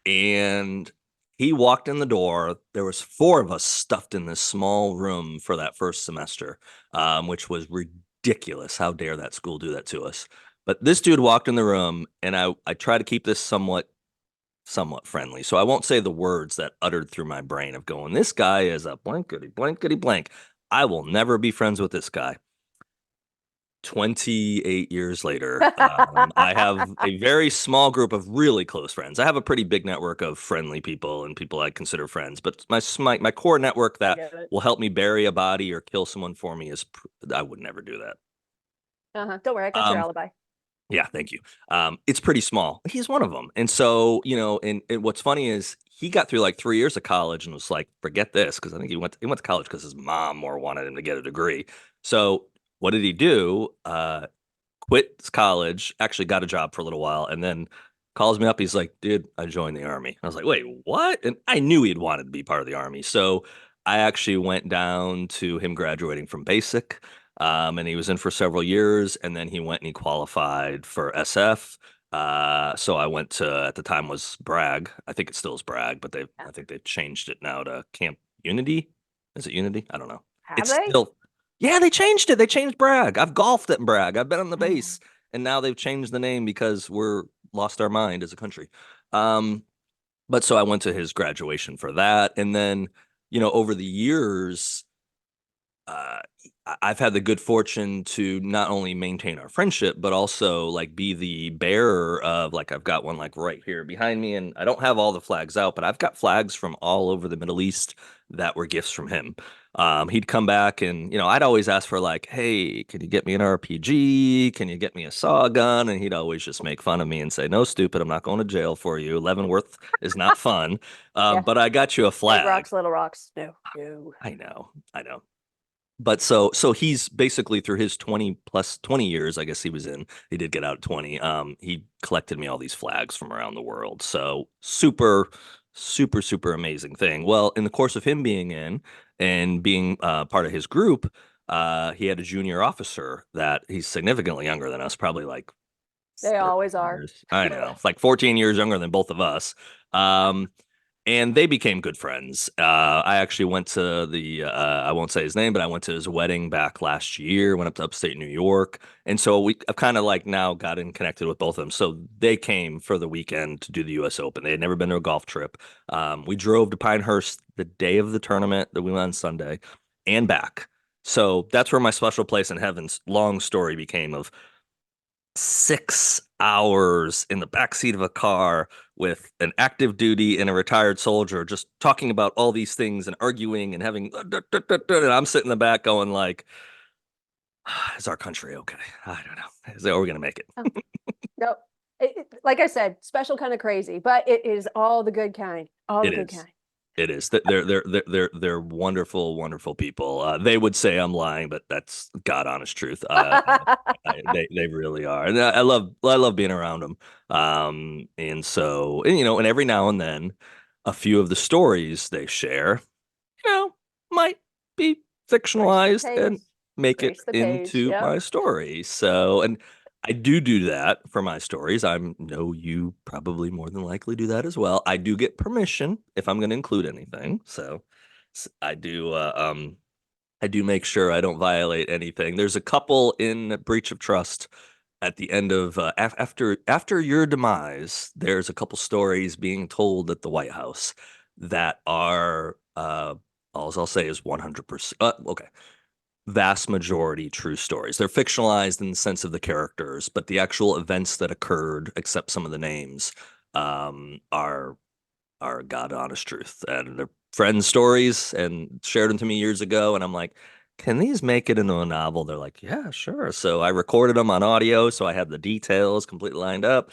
and he walked in the door. There was four of us stuffed in this small room for that first semester, which was ridiculous. How dare that school do that to us? But this dude walked in the room, and I try to keep this somewhat friendly. So I won't say the words that uttered through my brain of going, this guy is a blankety blankety blank. I will never be friends with this guy. 28 years later, I have a very small group of really close friends. I have a pretty big network of friendly people and people I consider friends, but my core network I that get it. will help me bury a body or kill someone for me I would never do that. Don't worry, I got your Um, alibi. yeah, thank you. It's pretty small. He's one of them. And so, and what's funny is he got through like 3 years of college and was like, forget this, because I think he went to college because his mom more wanted him to get a degree. So what did he do? Quit college, actually got a job for a little while, and then calls me up. He's like, dude, I joined the army. I was like, wait, what? And I knew he'd wanted to be part of the army. So I actually went down to him graduating from basic. And he was in for several years, and then he went and he qualified for SF. So I went to, at the time was Bragg. I think it still is Bragg, but Yeah. I think they've changed it now to Camp Unity. Is it Unity? I don't know. Have It's they? still, yeah, they changed it. They changed Bragg. I've golfed at Bragg. I've been on the Oh. base, and now they've changed the name because we're lost our mind as a country. Um, but so I went to his graduation for that, and then over the years, uh, I've had the good fortune to not only maintain our friendship, but also like be the bearer of, like, I've got one like right here behind me, and I don't have all the flags out, but I've got flags from all over the Middle East that were gifts from him. He'd come back and, I'd always ask for like, hey, can you get me an RPG? Can you get me a saw gun? And he'd always just make fun of me and say, no, stupid, I'm not going to jail for you. Leavenworth is not fun. Yeah. But I got you a Big flag. rocks, little rocks. No, no. I know. But so he's basically through his 20 plus 20 years, I guess he was in, he did get out at 20. He collected me all these flags from around the world. So super, super, super amazing thing. Well, in the course of him being in and being part of his group, he had a junior officer that he's significantly younger than us, probably like They 13 always are. years. I know, it's like 14 years younger than both of us. Um, and they became good friends. I actually went to I won't say his name, but I went to his wedding back last year, went up to upstate New York. And so I've kind of like now gotten connected with both of them. So they came for the weekend to do the US Open. They had never been to a golf trip. We drove to Pinehurst the day of the tournament that we went on Sunday and back. So that's where my special place in heaven's long story became of 6 hours in the backseat of a car with an active duty and a retired soldier, just talking about all these things and arguing and having, and I'm sitting in the back going like, is our country okay? I don't know. Are we going to make it? Oh, no. Like I said, special kind of crazy, but it is all the good kind. All the It good is. kind. It is. They're wonderful, wonderful people. They would say I'm lying, but that's God honest truth. They really are, and I love being around them. And so, and every now and then, a few of the stories they share, might be Grace the fictionalized page. and make it Grace the page. into Yep. my story. So, and I do that for my stories. I know you probably more than likely do that as well. I do get permission if I'm going to include anything. So, I do make sure I don't violate anything. There's a couple in breach of trust at the end of after your demise. There's a couple stories being told at the White House that are all I'll say is 100%. Okay, vast majority true stories. They're fictionalized in the sense of the characters, but the actual events that occurred, except some of the names, are God honest truth, and they're friends' stories and shared them to me years ago. And I'm like, can these make it into a novel? They're like, yeah, sure. So I recorded them on audio, so I had the details completely lined up.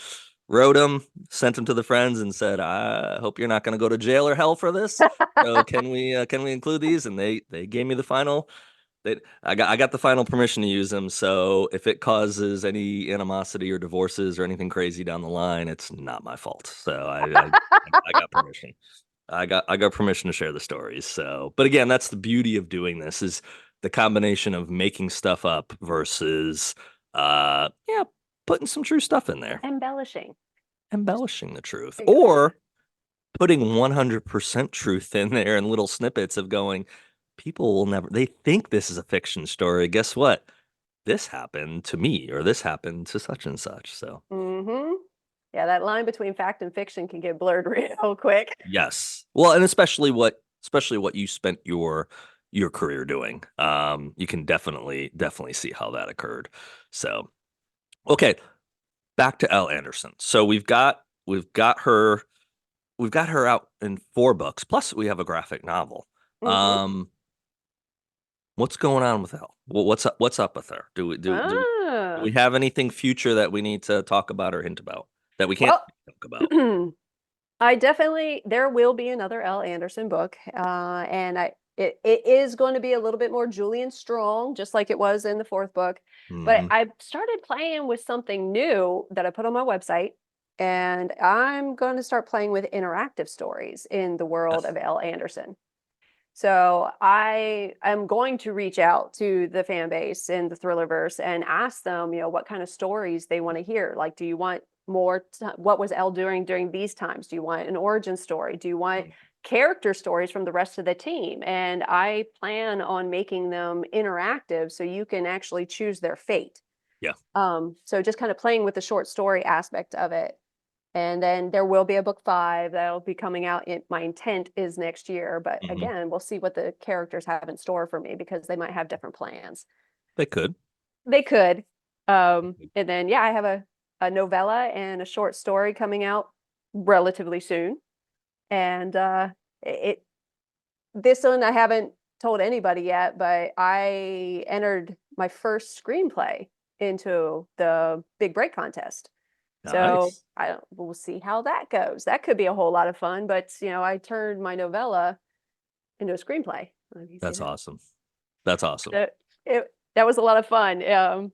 wrote them, sent them to the friends, and said, "I hope you're not going to go to jail or hell for this. So can we include these?" And they gave me the final. I got the final permission to use them. So if it causes any animosity or divorces or anything crazy down the line, it's not my fault. So I got permission. I got permission to share the stories. So, but again, that's the beauty of doing this is the combination of making stuff up versus yeah, putting some true stuff in there, Embellishing. embellishing the truth, There you go. or putting 100% truth in there and little snippets of going, people will never, they think this is a fiction story. Guess what? This happened to me, or this happened to such and such. So, Mm-hmm. Yeah, that line between fact and fiction can get blurred real quick. yes. Well, and especially what you spent your career doing. You can definitely see how that occurred. So, okay, back to Elle Anderson. So we've got her out in 4 books. Plus, we have a graphic novel. Mm-hmm. What's going on with Elle? What's up with her? Do we Ah, have anything future that we need to talk about or hint about that we can't well, talk about? I definitely there will be another L. Anderson book, and it is going to be a little bit more Julian Strong, just like it was in the fourth book. But Hmm. I started playing with something new that I put on my website, and I'm going to start playing with interactive stories in the world Yes. of L. Anderson. So I am going to reach out to the fan base in the Thrillerverse and ask them, what kind of stories they want to hear. Like, do you want what was Elle doing during these times? Do you want an origin story? Do you want character stories from the rest of the team? And I plan on making them interactive so you can actually choose their fate. Yeah. So just kind of playing with the short story aspect of it. And then there will be a book 5 that'll be coming out. My intent is next year, but Hmm. again, we'll see what the characters have in store for me because they might have different plans. They could. They could. And then yeah, I have a novella and a short story coming out relatively soon. And it this one I haven't told anybody yet, but I entered my first screenplay into the big break contest. So Nice. we'll see how that goes. That could be a whole lot of fun, but I turned my novella into a screenplay. You see That's that? awesome. That's awesome. That was a lot of fun. I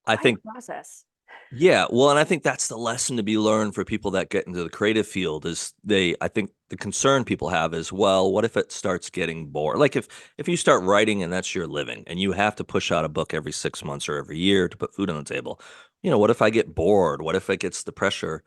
Quite think, a process. yeah, well, and I think that's the lesson to be learned for people that get into the creative field is I think the concern people have is, well, what if it starts getting bored? Like if you start writing and that's your living and you have to push out a book every 6 months or every year to put food on the table, what if I get bored? What if it gets the pressure?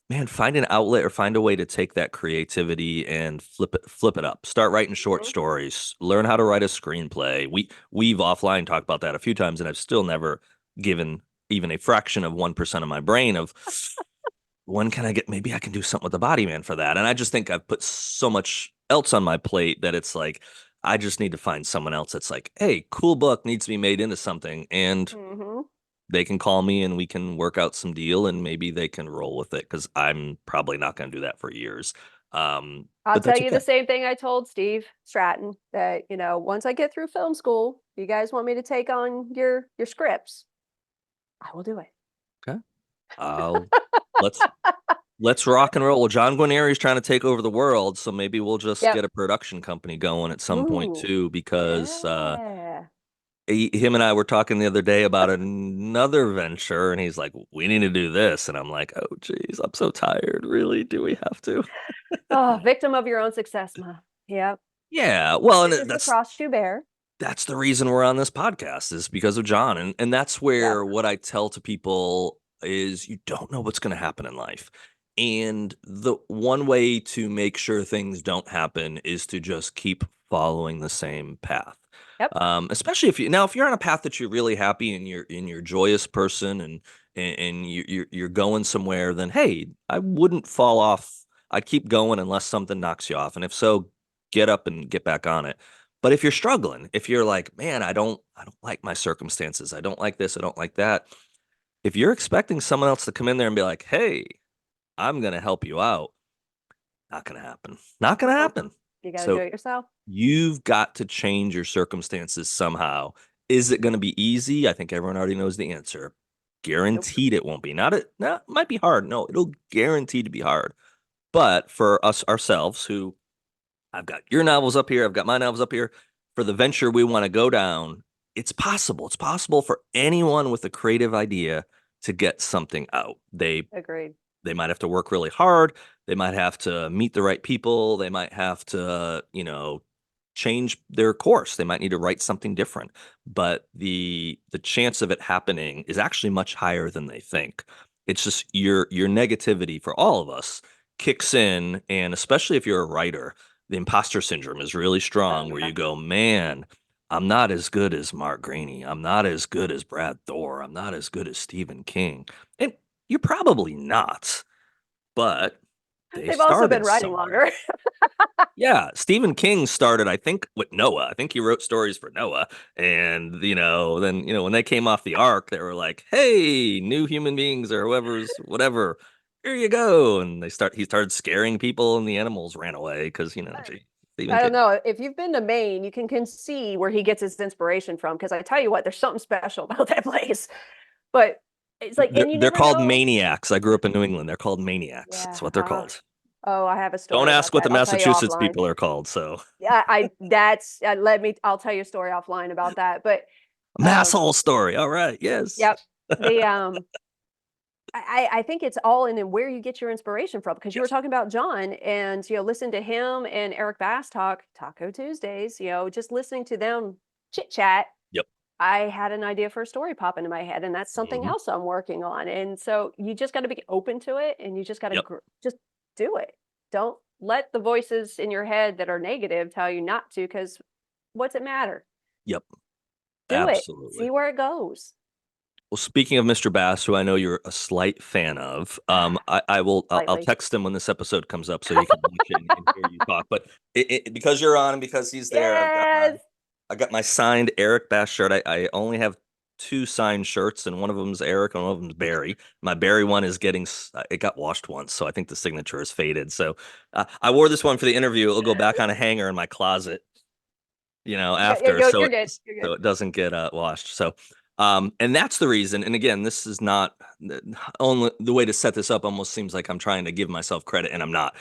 Man, find an outlet or find a way to take that creativity and flip it up. Start writing short Mhm. stories. Learn how to write a screenplay. We've offline talked about that a few times, and I've still never given even a fraction of 1% of my brain of when can I get maybe I can do something with the body man for that. And I just think I've put so much else on my plate that it's like I just need to find someone else that's like, hey, cool book needs to be made into something. And Mhm. they can call me and we can work out some deal and maybe they can roll with it because I'm probably not going to do that for years. I'll But tell that's you okay. the same thing I told Steve Stratton that, once I get through film school, you guys want me to take on your scripts, I will do it. Okay. I'll let's let's rock and roll. Well, John Guarnieri's trying to take over the world, so maybe we'll just Yep. get a production company going at some point Ooh. too, because Yeah. him and I were talking the other day about another venture, and he's like, "We need to do this," and I'm like, "Oh, geez, I'm so tired. Really? Do we have to?" Oh, victim of your own success, Ma. Yep. Yeah. Well, This and is the cross you bear. that's the reason we're on this podcast is because of John. And that's Yep. where what I tell to people is you don't know what's going to happen in life. And the one way to make sure things don't happen is to just keep following the same path. Yep. Especially if you're on a path that you're really happy and you're a joyous person and you're going somewhere, then hey, I wouldn't fall off. I'd keep going unless something knocks you off. And if so, get up and get back on it. But if you're struggling, if you're like, man, I don't like my circumstances. I don't like this. I don't like that. If you're expecting someone else to come in there and be like, hey, I'm going to help you out, not going to happen. Not going to Uh-huh. happen. You got to do So it yourself. you've got to change your circumstances somehow. Is it going to be easy? I think everyone already knows the answer. Nope. Guaranteed it won't be. Not might be hard. No, it'll guarantee to be hard. But for us ourselves, who I've got your novels up here, I've got my novels up here, for the venture we want to go down, it's possible. It's possible for anyone with a creative idea to get something out. Agreed. They might have to work really hard. They might have to meet the right people. They might have to, change their course. They might need to write something different. But the chance of it happening is actually much higher than they think. It's just your negativity for all of us kicks in, and especially if you're a writer, the imposter syndrome is really Oh strong where yeah. you go, man, I'm not as good as Mark Greaney. I'm not as good as Brad Thor. I'm not as good as Stephen King. And you're probably not, but they They've also been started writing somewhere. longer. Yeah, Stephen King started, I think, with Noah. I think he wrote stories for Noah. And, then, when they came off the ark, they were like, hey, new human beings or whoever's whatever, here you go. And he started scaring people and the animals ran away because, gee, Stephen I don't King. know. If you've been to Maine, you can see where he gets his inspiration from. Because I tell you what, there's something special about that place. But it's like, They're, and you they're never called know. maniacs. I grew up in New England. They're called maniacs. That's Yeah. what they're called. Oh, I have a Don't story ask about what the that. I'll tell you Massachusetts offline. people are called. So, Yeah, that's let me. I'll tell you a story offline about that. But a um, masshole story. All right. Yes. yep. The I think it's all in where you get your inspiration from because you were Yes. talking about John and listen to him and Eric Bass talk Taco Tuesdays, just listening to them chit chat. Yep. I had an idea for a story pop into my head, and that's something Mhm. else I'm working on. And so you just got to be open to it, and you just got to Yep. just do it. Don't let the voices in your head that are negative tell you not to, because what's it matter? Yep. Do it. Absolutely. See where it goes. Well, speaking of Mr. Bass, who I know you're a slight fan of, I'll Slightly. text him when this episode comes up so he can watch it and hear you talk. But because you're on and because he's there, Yes. I got my signed Eric Bass shirt. I only have two signed shirts, and one of them's Eric and one of them's Barry. My Barry one is it got washed once, so I think the signature is faded. So I wore this one for the interview. It'll go back on a hanger in my closet, after, You're good. You're so good. it doesn't get washed. So, and that's the reason. And again, this is not only the way to set this up. Almost seems like I'm trying to give myself credit, and I'm not.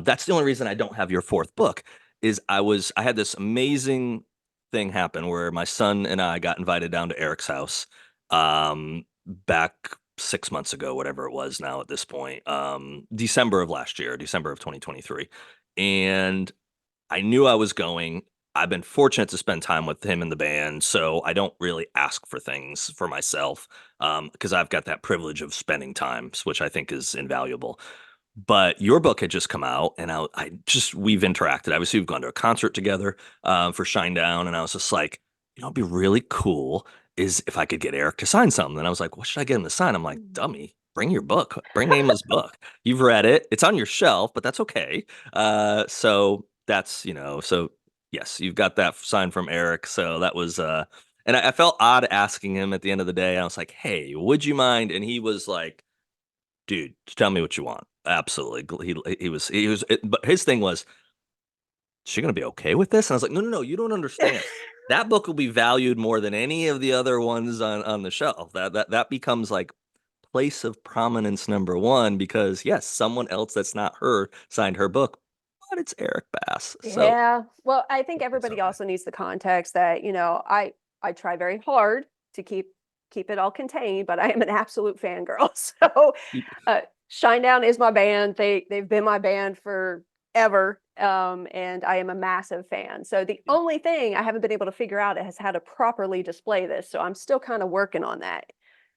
That's the only reason I don't have your fourth book. Is I had this amazing thing happen where my son and I got invited down to Eric's house, back 6 months ago, whatever it was now at this point, December of last year, December of 2023, and I knew I was going. I've been fortunate to spend time with him in the band, so I don't really ask for things for myself, because I've got that privilege of spending time, which I think is invaluable. But your book had just come out, and we've interacted. Obviously, we've gone to a concert together, for Shinedown, and I was just like, it'd be really cool is if I could get Eric to sign something. And I was like, what should I get him to sign? I'm like, dummy, bring your book, bring Nameless book. You've read it. It's on your shelf, but that's okay. So that's, so yes, you've got that signed from Eric. So that was, and I felt odd asking him at the end of the day. I was like, hey, would you mind? And he was like, dude, tell me what you want. Absolutely. But his thing was, is she going to be okay with this? And I was like, no, no, no, you don't understand. That book will be valued more than any of the other ones on the shelf. That becomes like place of prominence number one because yes, someone else that's not her signed her book, but it's Eric Bass. So Yeah. Well, I think it's everybody okay. also needs the context that, I try very hard to keep it all contained, but I am an absolute fangirl. So Shinedown is my band. They've been my band forever. And I am a massive fan. So the only thing I haven't been able to figure out is how to properly display this. So I'm still kind of working on that.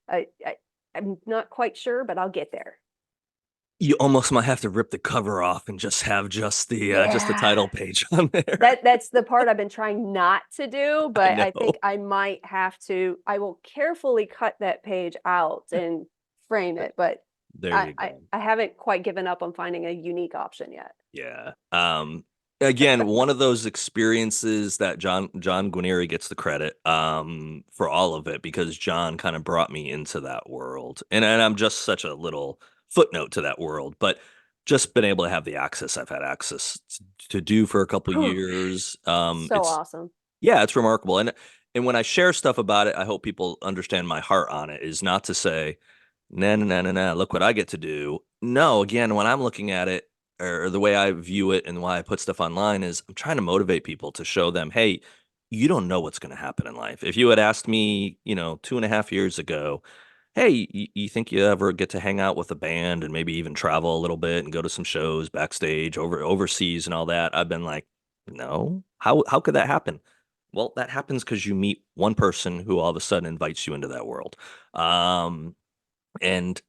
I'm not quite sure, but I'll get there. You almost might have to rip the cover off and just have just the Yeah. title page on there. That's the part I've been trying not to do, I but I know. think I might have to. I will carefully cut that page out and frame it, but There I you I, go. I haven't quite given up on finding a unique option yet. Yeah. Again, one of those experiences that John Guarnieri gets the credit, for all of it because John kind of brought me into that world. And I'm just such a little footnote to that world, but just been able to have the access I've had access to do for a couple Whew, years. so awesome. Yeah, it's remarkable. And when I share stuff about it, I hope people understand my heart on it is not to say, nah, nah, nah, nah, nah, look what I get to do. No, again, when I'm looking at it or the way I view it and why I put stuff online is I'm trying to motivate people to show them, hey, you don't know what's going to happen in life. If you had asked me, 2.5 years ago, hey, you think you ever get to hang out with a band and maybe even travel a little bit and go to some shows backstage overseas and all that? I've been like, no. How could that happen? Well, that happens because you meet one person who all of a sudden invites you into that world. Um, and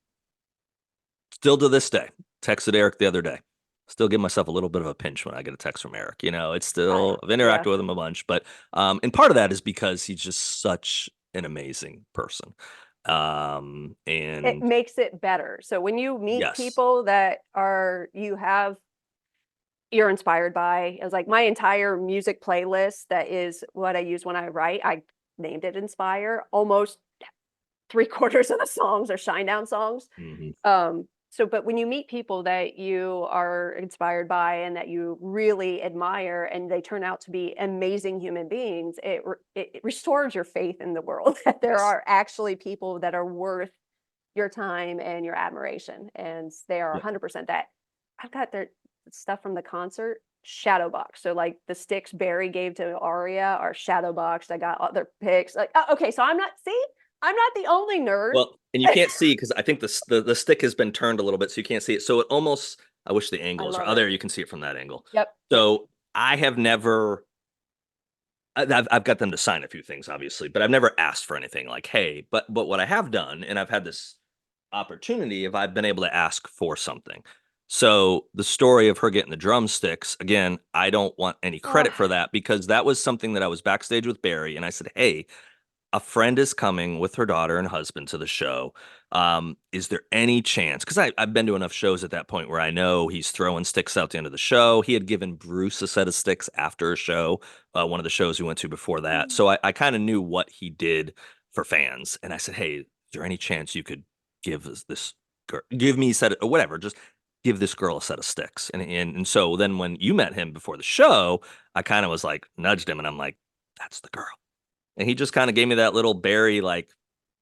still to this day, texted Eric the other day. Still give myself a little bit of a pinch when I get a text from Eric. It's still I've Yeah, interacted with him a bunch, but and part of that is because he's just such an amazing person. it And makes it better. So when you meet yes, people that you're inspired by, as like my entire music playlist that is what I use when I write, I named it Inspire. Almost three-quarters of the songs are Shinedown songs. hmm But when you meet people that you are inspired by and that you really admire, and they turn out to be amazing human beings, it restores your faith in the world that there yes, are actually people that are worth your time and your admiration, and they are yeah. 100% that. I've got their stuff from the concert shadow box. So like the sticks Barry gave to Aria are shadow boxed. I got other pics. Like, oh, okay, so I'm not the only nerd. Well, and you can't see because I think the stick has been turned a little bit, so you can't see it. So it almost I wish the I angle was right. love Oh, it. there you can see it from that angle. Yep, yep. So I have never I've got them to sign a few things, obviously, but I've never asked for anything like, hey, but what I have done, and I've had this opportunity if I've been able to ask for something. So the story of her getting the drumsticks, again, I don't want any Oh, credit for that because that was something that I was backstage with Barry and I said, hey, a friend is coming with her daughter and husband to the show. Is there any chance? Because I've been to enough shows at that point where I know he's throwing sticks out the end of the show. He had given Bruce a set of sticks after a show, one of the shows we went to before that. So I kind of knew what he did for fans. And I said, hey, is there any chance you could give this girl, give me a set of, or whatever, just give this girl a set of sticks? And so then when you met him before the show, I kind of was like, nudged him and I'm like, that's the girl. And he just kind of gave me that little Barry, like,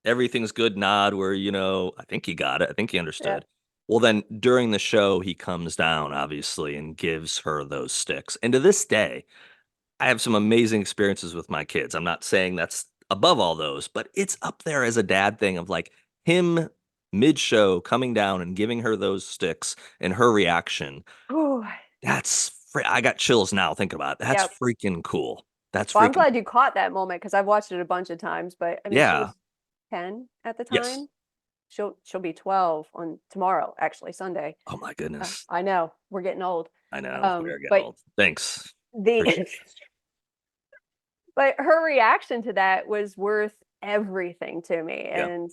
everything's good nod where, I think he got it. I think he yeah. understood. Well, then during the show, he comes down, obviously, and gives her those sticks. And to this day, I have some amazing experiences with my kids. I'm not saying that's above all those, but it's up there as a dad thing of like him mid show coming down and giving her those sticks and her reaction. Ooh, I got chills now thinking about it. That's yep. freaking cool. That's Well, I'm freaking glad you cool. caught that moment because I've watched it a bunch of times. But I mean, she Yeah. was 10 at the Yes. time. She'll be 12 on tomorrow, actually, Sunday. Oh my goodness. I know we're getting old. I know. We are getting But old. Thanks. the Appreciate it. but her reaction to that was worth everything to me. Yeah. And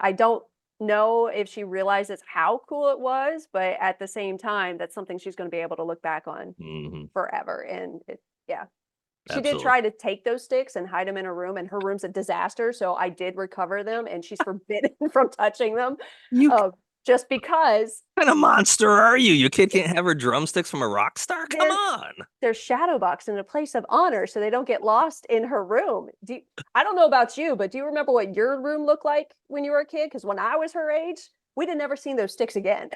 I don't know if she realizes how cool it was, but at the same time, that's something she's going to be able to look back on Hmm. forever. And yeah. She did Absolutely. try to take those sticks and hide them in her room, and her room's a disaster. So I did recover them, and she's forbidden from touching them, You uh, just because kind of monster are you? Your kid can't have her drumsticks from a rock star? Come they're on. they're shadow boxed in a place of honor, so they don't get lost in her room. I don't know about you, but do you remember what your room looked like when you were a kid? Because when I was her age, we'd have never seen those sticks again.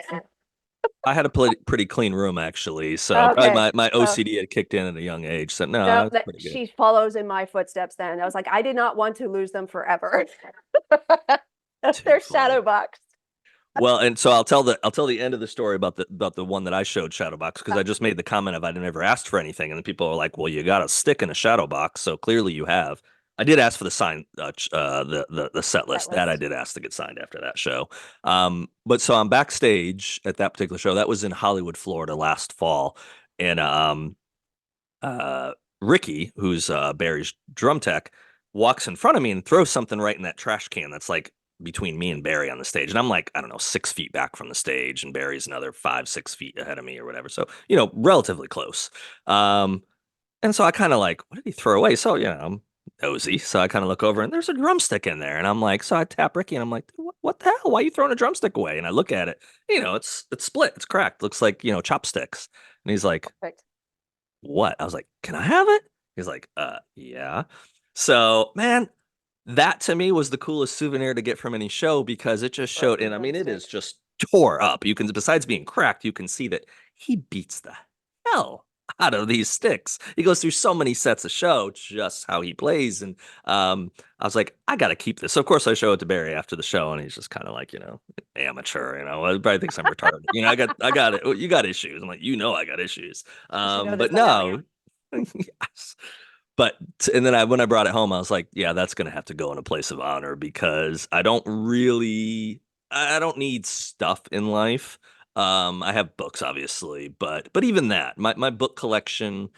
I had a pretty clean room actually, so probably Okay, my well, OCD had kicked in at a young age. So no, no, that's that pretty good. she follows in my footsteps. Then I was like, I did not want to lose them forever. Too They're funny. shadow boxed. Well, and so I'll tell the end of the story about the one that I showed Shadowbox because I just made the comment of I'd never asked for anything, and then people are like, "Well, you got a stick in a Shadowbox, so clearly you have." I did ask for the sign, the set That list that I list. did ask to get signed after that show. But so I'm backstage at that particular show. That was in Hollywood, Florida, last fall, and uh, Ricky, who's Barry's drum tech, walks in front of me and throws something right in that trash can that's like between me and Barry on the stage. And I'm like, I don't know, 6 feet back from the stage, and Barry's another 5, 6 feet ahead of me or whatever. So, relatively close. Um, and so I kind of like, what did he throw away? So, I'm nosy. So I kind of look over and there's a drumstick in there. And I'm like, so I tap Ricky and I'm like, what the hell? Why are you throwing a drumstick away? And I look at it, it's split, it's cracked, looks like, chopsticks. And he's like, Perfect. what? I was like, can I have it? He's like, yeah. So, man, that to me was the coolest souvenir to get from any show because it just That's showed, and I mean, it is fantastic. just tore up. You can, besides being cracked, you can see that he beats the hell out of these sticks. He goes through so many sets of show, just how he plays. And I was like, I got to keep this. So, of course, I show it to Barry after the show, and he's just kind of like, amateur, he probably thinks I'm retarded. I got it. You got issues. I'm like, I got issues. You should know this But by now, yeah. no. Yes. But and then when I brought it home, I was like, yeah, that's gonna have to go in a place of honor because I don't need stuff in life. I have books, obviously, but even that, my book collection,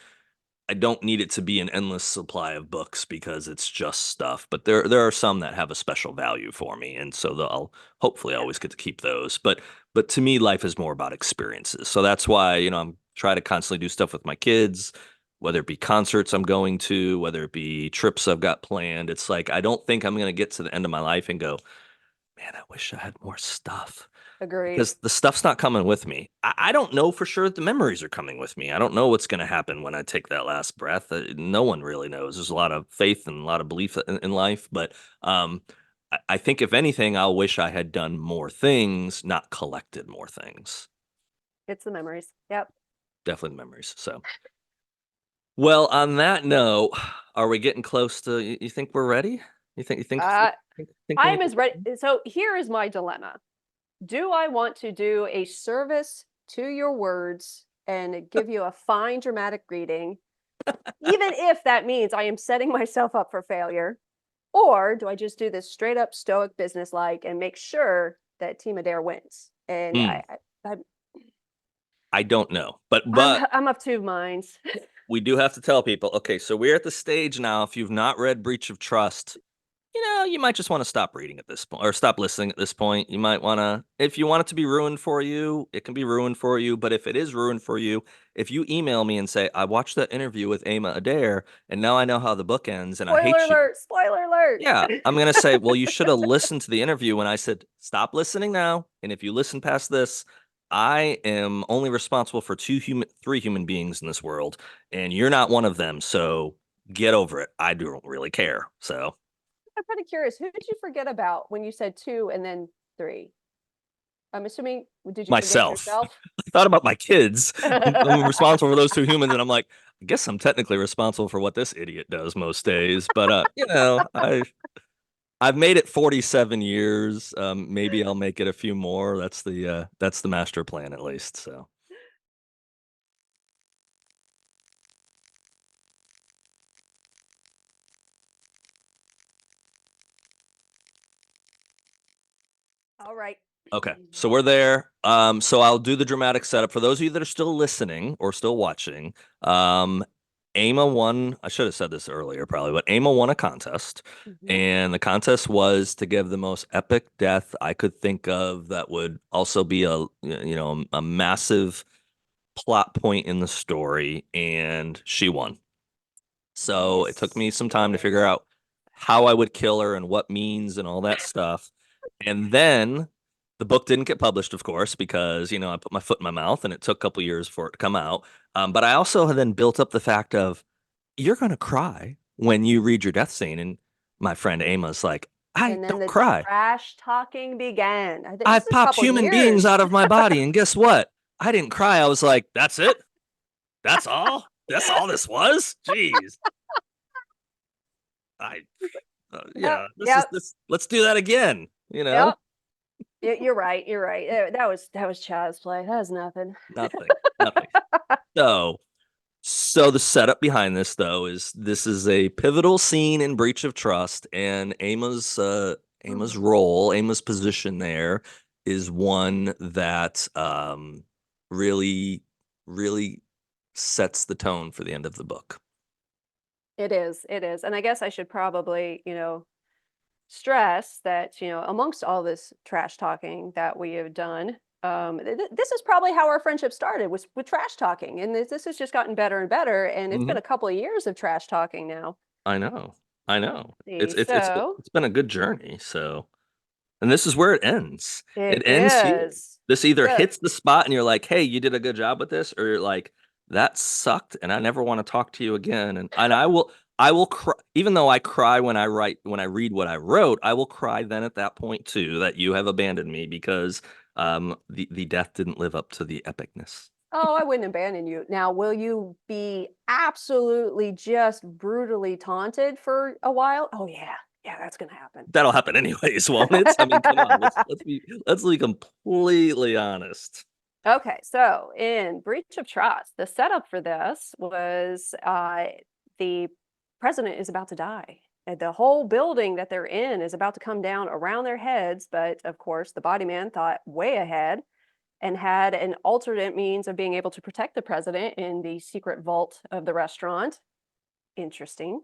I don't need it to be an endless supply of books because it's just stuff. But there are some that have a special value for me, and so I'll hopefully Yeah, always get to keep those. But to me, life is more about experiences. So that's why I'm try to constantly do stuff with my kids, whether it be concerts I'm going to, whether it be trips I've got planned. It's like I don't think I'm going to get to the end of my life and go, man, I wish I had more stuff agreed. because the stuff's not coming with me. I don't know for sure that the memories are coming with me. I don't know what's going to happen when I take that last breath. No one really knows. There's a lot of faith and a lot of belief in life, but I think if anything, I'll wish I had done more things, not collected more things. It's the memories. Yep. Definitely the memories. So, well, on that note, are we getting close to? You think we're ready? Uh, Think we I'm need as ready. So here is my dilemma. Do I want to do a service to your words and give you a fine dramatic greeting, even if that means I am setting myself up for failure? Or do I just do this straight up stoic business like and make sure that Team Adair wins? And Hmm. I I don't know, but I'm of two minds. we do have to tell people. Okay, so we're at the stage now. If you've not read Breach of Trust, you might just want to stop reading at this point or stop listening at this point. You might want to, if you want it to be ruined for you, it can be ruined for you. But if it is ruined for you, if you email me and say, I watched that interview with Ama Adair and now I know how the book ends and I Spoiler hate you. alert! Spoiler alert! Yeah, I'm going to say, well, you should have listened to the interview when I said, stop listening now. And if you listen past this, I am only responsible for three human beings in this world, and you're not one of them. So get over it. I don't really care. So I'm kind of curious. Who did you forget about when you said two and then three? I'm assuming, did you forget myself. yourself? I thought about my kids. I'm responsible for those two humans, and I'm like, I guess I'm technically responsible for what this idiot does most days. But I've made it 47 years. Maybe I'll make it a few more. That's the master plan at least. So All right. okay, so we're there. So I'll do the dramatic setup for those of you that are still listening or still watching. Um, AMA won. I should have said this earlier, probably, but AMA won a contest, Mhm. and the contest was to give the most epic death I could think of. That would also be a massive plot point in the story, and she won. So it took Yes, me some time to figure yes. out how I would kill her and what means and all that stuff. And then the book didn't get published, of course, because, I put my foot in my mouth and it took a couple years for it to come out. But I also had then built up the fact of you're going to cry when you read your death scene. And my friend Ama's like, I And then don't the cry. trash talking began. This I've is a popped couple human beings years. out of my body. And guess what? I didn't cry. I was like, that's it. That's all. That's all this was. Jeez. I Yep, this is yep, this. Let's do that again. yep. You're right. You're right. That was child's play. That was nothing. Nothing, nothing. So, so the setup behind this though is this is a pivotal scene in Breach of Trust, and Ama's role, Ama's position there is one that really, really sets the tone for the end of the book. It is. It is. And I guess I should probably, stress that, amongst all this trash talking that we have done, this is probably how our friendship started was with trash talking. And this has just gotten better and better. And it's been Hmm. a couple of years of trash talking now. I know, I know. See, It's been a good journey. So. And this is where it ends. it It ends here. is. This either So hits the spot and you're like, hey, you did a good job with this, or you're like, that sucked, and I never want to talk to you again. And I will cry, even though I cry when when I read what I wrote, I will cry then at that point too, that you have abandoned me because the death didn't live up to the epicness. Oh, I wouldn't abandon you. Now, will you be absolutely just brutally taunted for a while? Oh yeah. Yeah, that's gonna happen. That'll happen anyways, won't it? I mean, come on, let's be completely honest. Okay, so in breach of trust, the setup for this was the president is about to die. And the whole building that they're in is about to come down around their heads. But of course, the body man thought way ahead and had an alternate means of being able to protect the president in the secret vault of the restaurant. Interesting.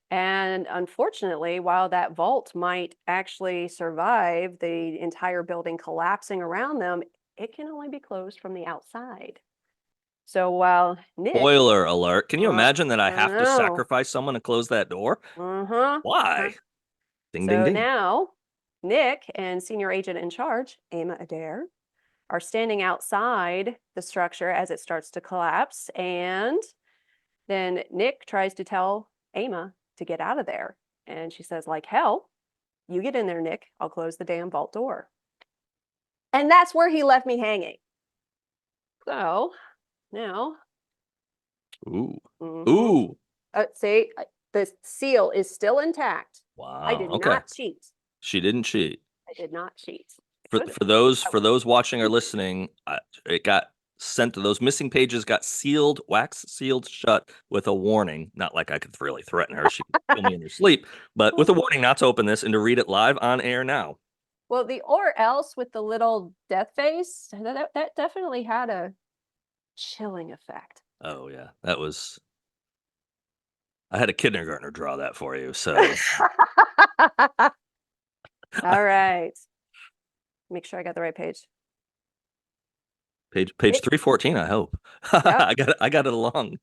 And unfortunately, while that vault might actually survive the entire building collapsing around them, it can only be closed from the outside. So while Nick, Spoiler alert. Can you imagine that I I have to know, sacrifice someone to close that door? uh-huh, uh-huh. Why? Ding, ding, So ding. now Nick and senior agent in charge, Adair, are standing outside the structure as it starts to collapse. And then Nick tries to tell Ama to get out of there. And she says, like hell, you get in there, Nick. I'll close the damn vault door. And that's where he left me hanging. So now, Ooh. mhm, Ooh. see, the seal is still intact. I Wow. did Okay. not cheat. She didn't cheat. I did not cheat. I For could have. for those I for would. those watching or listening, it got sent to those missing pages got sealed, wax sealed shut with a warning. Not like I could really threaten her; she could kill me in her sleep, but with a warning not to open this and to read it live on air now. Well, the or else with the little death face, that definitely had a chilling effect. Oh yeah, that was. I had a kindergartner draw that for you. So All right. Make sure I got the right page. page It, 314. I hope yep. I got it along.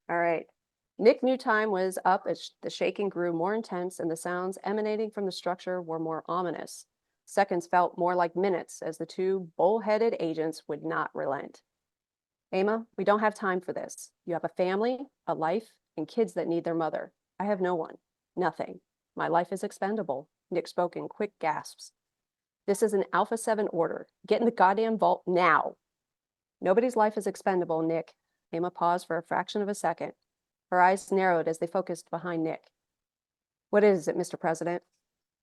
All right. Nick knew time was up as the shaking grew more intense and the sounds emanating from the structure were more ominous. Seconds felt more like minutes as the two bullheaded agents would not relent. Ama, we don't have time for this. You have a family, a life, and kids that need their mother. I have no one. Nothing. My life is expendable. Nick spoke in quick gasps. This is an Alpha 7 order. Get in the goddamn vault now. Nobody's life is expendable, Nick. Ama paused for a fraction of a second. Her eyes narrowed as they focused behind Nick. What is it, Mr. President?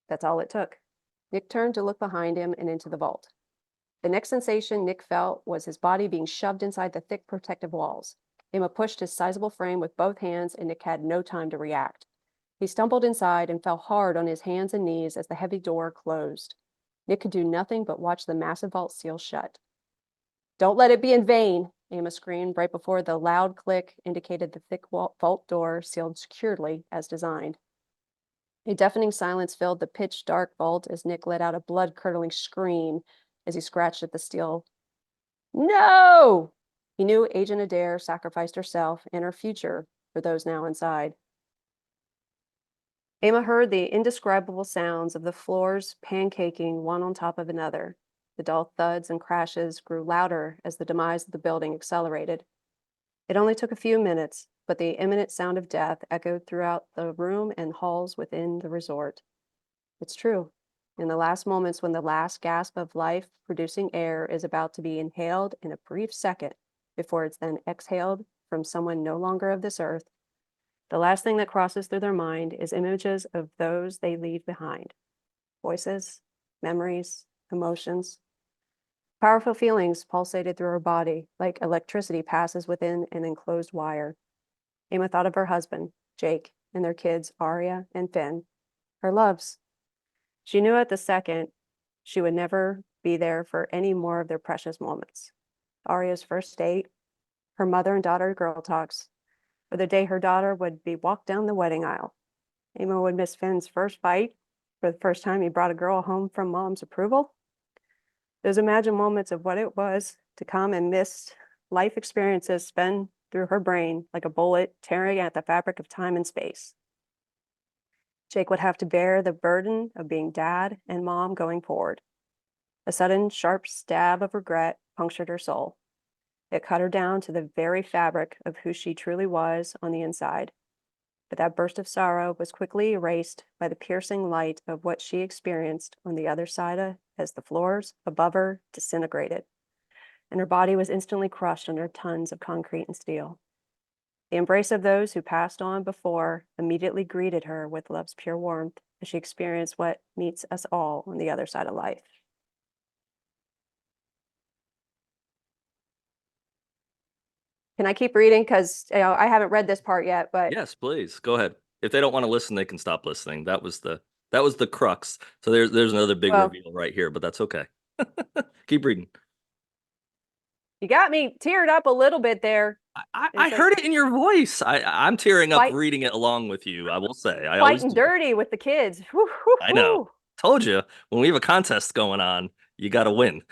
That's all it took. Nick turned to look behind him and into the vault. The next sensation Nick felt was his body being shoved inside the thick protective walls. Emma pushed his sizable frame with both hands, and Nick had no time to react. He stumbled inside and fell hard on his hands and knees as the heavy door closed. Nick could do nothing but watch the massive vault seal shut. Don't let it be in vain, Emma screamed right before the loud click indicated the thick vault door sealed securely as designed. A deafening silence filled the pitch dark vault as Nick let out a blood curdling scream as he scratched at the steel. No! He knew Agent Adair sacrificed herself and her future for those now inside. Emma heard the indescribable sounds of the floors pancaking one on top of another. The dull thuds and crashes grew louder as the demise of the building accelerated. It only took a few minutes, but the imminent sound of death echoed throughout the room and halls within the resort. It's true. In the last moments when the last gasp of life producing air is about to be inhaled in a brief second before it's then exhaled from someone no longer of this earth, the last thing that crosses through their mind is images of those they leave behind. Voices, memories, emotions. Powerful feelings pulsated through her body like electricity passes within an enclosed wire. Emma thought of her husband, Jake, and their kids, Arya and Finn, her loves. She knew at the second she would never be there for any more of their precious moments. Arya's first date, her mother and daughter girl talks, or the day her daughter would be walked down the wedding aisle. Emma would miss Finn's first fight for the first time he brought a girl home from mom's approval. Those imagined moments of what it was to come and miss life experiences spun through her brain like a bullet tearing at the fabric of time and space. Jake would have to bear the burden of being dad and mom going forward. A sudden, sharp stab of regret punctured her soul. It cut her down to the very fabric of who she truly was on the inside. But that burst of sorrow was quickly erased by the piercing light of what she experienced on the other side as the floors above her disintegrated, and her body was instantly crushed under tons of concrete and steel. The embrace of those who passed on before immediately greeted her with love's pure warmth as she experienced what meets us all on the other side of life. Can I keep reading? Because I haven't read this part yet, but Yes, please. Go ahead. If they don't want to listen, they can stop listening. That was the crux. So there's another big well, reveal right here, but that's okay. Keep reading. you got me teared up a little bit there. I It's like heard it in your voice. I'm tearing up fight, reading it along with you. I will say. I always fighting do. dirty with the kids. Whew, whew, I know. whew. Told you when we have a contest going on, you got to win.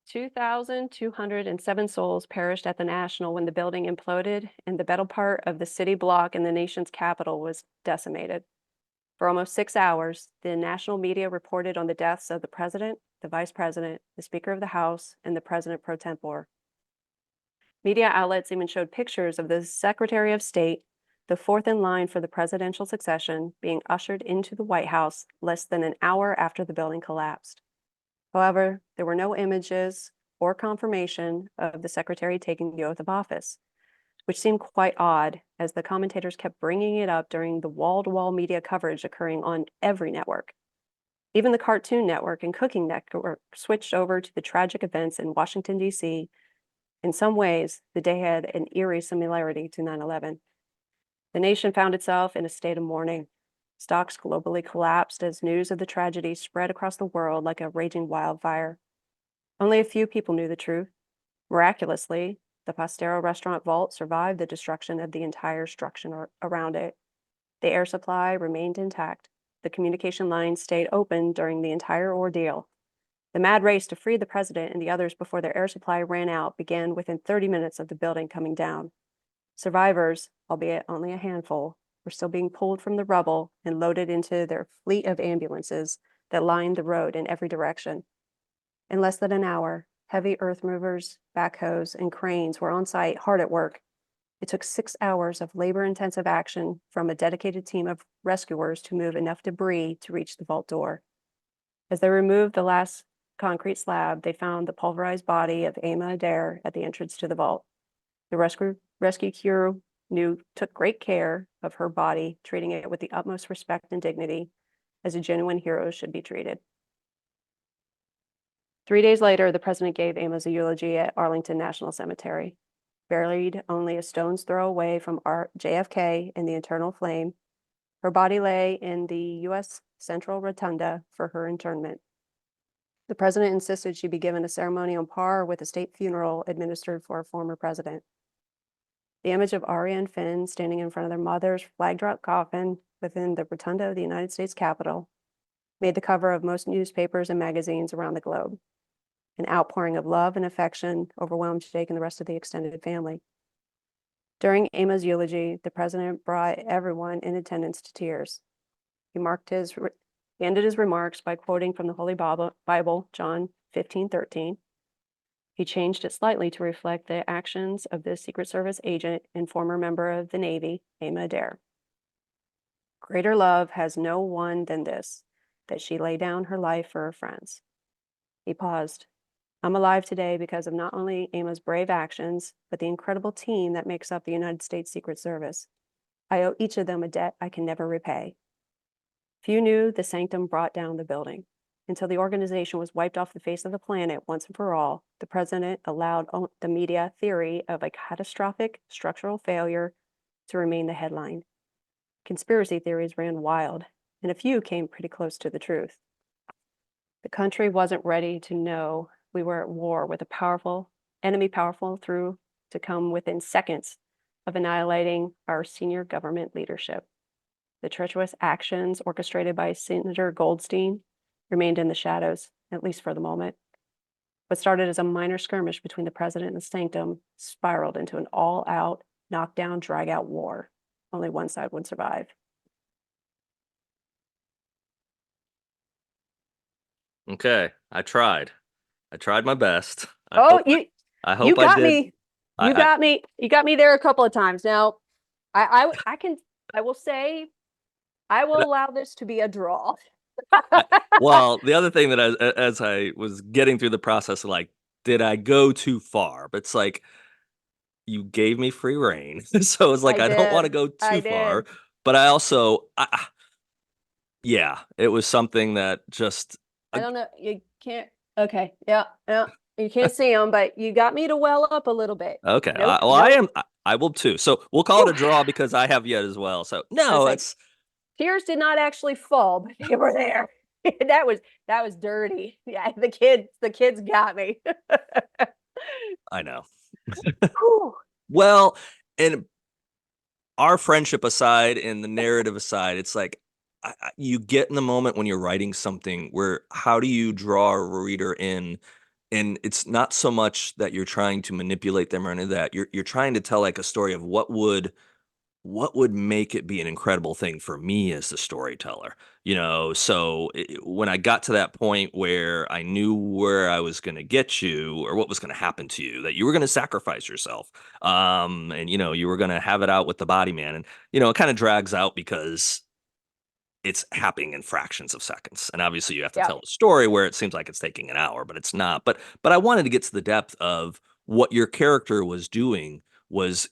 2,207 souls perished at the National when the building imploded and the better part of the city block in the nation's capital was decimated. For almost 6 hours, the national media reported on the deaths of the president, the vice president, the Speaker of the House, and the president pro tempore. Media outlets even showed pictures of the Secretary of State, the fourth in line for the presidential succession, being ushered into the White House less than an hour after the building collapsed. However, there were no images or confirmation of the secretary taking the oath of office, which seemed quite odd as the commentators kept bringing it up during the wall-to-wall media coverage occurring on every network. Even the Cartoon Network and Cooking Network switched over to the tragic events in Washington, D.C. In some ways, the day had an eerie similarity to 9/11. The nation found itself in a state of mourning. Stocks globally collapsed as news of the tragedy spread across the world like a raging wildfire. Only a few people knew the truth. Miraculously, the Postero restaurant vault survived the destruction of the entire structure around it. The air supply remained intact. The communication lines stayed open during the entire ordeal. The mad race to free the president and the others before their air supply ran out began within 30 minutes of the building coming down. Survivors, albeit only a handful, were still being pulled from the rubble and loaded into their fleet of ambulances that lined the road in every direction. In less than an hour, heavy earth movers, backhoes, and cranes were on site, hard at work. It took 6 hours of labor-intensive action from a dedicated team of rescuers to move enough debris to reach the vault door. As they removed the last concrete slab, they found the pulverized body of Adair at the entrance to the vault. The rescue crew took great care of her body, treating it with the utmost respect and dignity, as a genuine hero should be treated. 3 days later, the president gave Amos a eulogy at Arlington National Cemetery. Buried only a stone's throw away from JFK in the eternal flame, her body lay in the U.S. Central Rotunda for her internment. The president insisted she be given a ceremony on par with a state funeral administered for a former president. The image of Aria and Finn standing in front of their mother's flag-drop coffin within the rotunda of the United States Capitol made the cover of most newspapers and magazines around the globe. An outpouring of love and affection overwhelmed Jake and the rest of the extended family. During Emma's eulogy, the president brought everyone in attendance to tears. He ended his remarks by quoting from the Holy Bible, John 15:13. He changed it slightly to reflect the actions of the Secret Service agent and former member of the Navy, Adair. Greater love has no one than this, that she lay down her life for her friends. He paused. I'm alive today because of not only Emma's brave actions, but the incredible team that makes up the United States Secret Service. I owe each of them a debt I can never repay. Few knew the sanctum brought down the building. Until the organization was wiped off the face of the planet once and for all, the president allowed the media theory of a catastrophic structural failure to remain the headline. Conspiracy theories ran wild, and a few came pretty close to the truth. The country wasn't ready to know we were at war with a powerful enemy, powerful through to come within seconds of annihilating our senior government leadership. The treacherous actions orchestrated by Senator Goldstein remained in the shadows, at least for the moment. What started as a minor skirmish between the president and the sanctum spiraled into an all-out, knockdown, drag-out war. Only one side would survive. Okay, I tried. I tried my best. I Oh, hope you I You hope I got did. me. You I, got me. You got me there a couple of times. Now, I can, I will say, I will I, allow this to be a draw. I, well, the other thing that as I was getting through the process, like, did I go too far? But it's like you gave me free reign, so it's like I I don't want to did. go I too far. did. But I also, yeah, it was something that just, I uh, don't know. You can't. Okay. Yeah. Yeah. You can't see them, but you got me to well up a little bit. okay. Nope. Well, I Nope. am. I will too. So we'll call it Whew. a draw because I have yet as well. So I was no, like, it's. tears did not actually fall, but they were there. that was dirty. Yeah, the kids got me. I know. Whew. Well, and our friendship aside and the narrative aside, it's like you get in the moment when you're writing something where how do you draw a reader in? And it's not so much that you're trying to manipulate them or any of that. You're trying to tell like a story of what would make it be an incredible thing for me as the storyteller, so when I got to that point where I knew where I was going to get you or what was going to happen to you, that you were going to sacrifice yourself, and you were going to have it out with the body man, and it kind of drags out because it's happening in fractions of seconds. And obviously you have to Yeah. tell a story where it seems like it's taking an hour, but it's not. But I wanted to get to the depth of what your character was doing was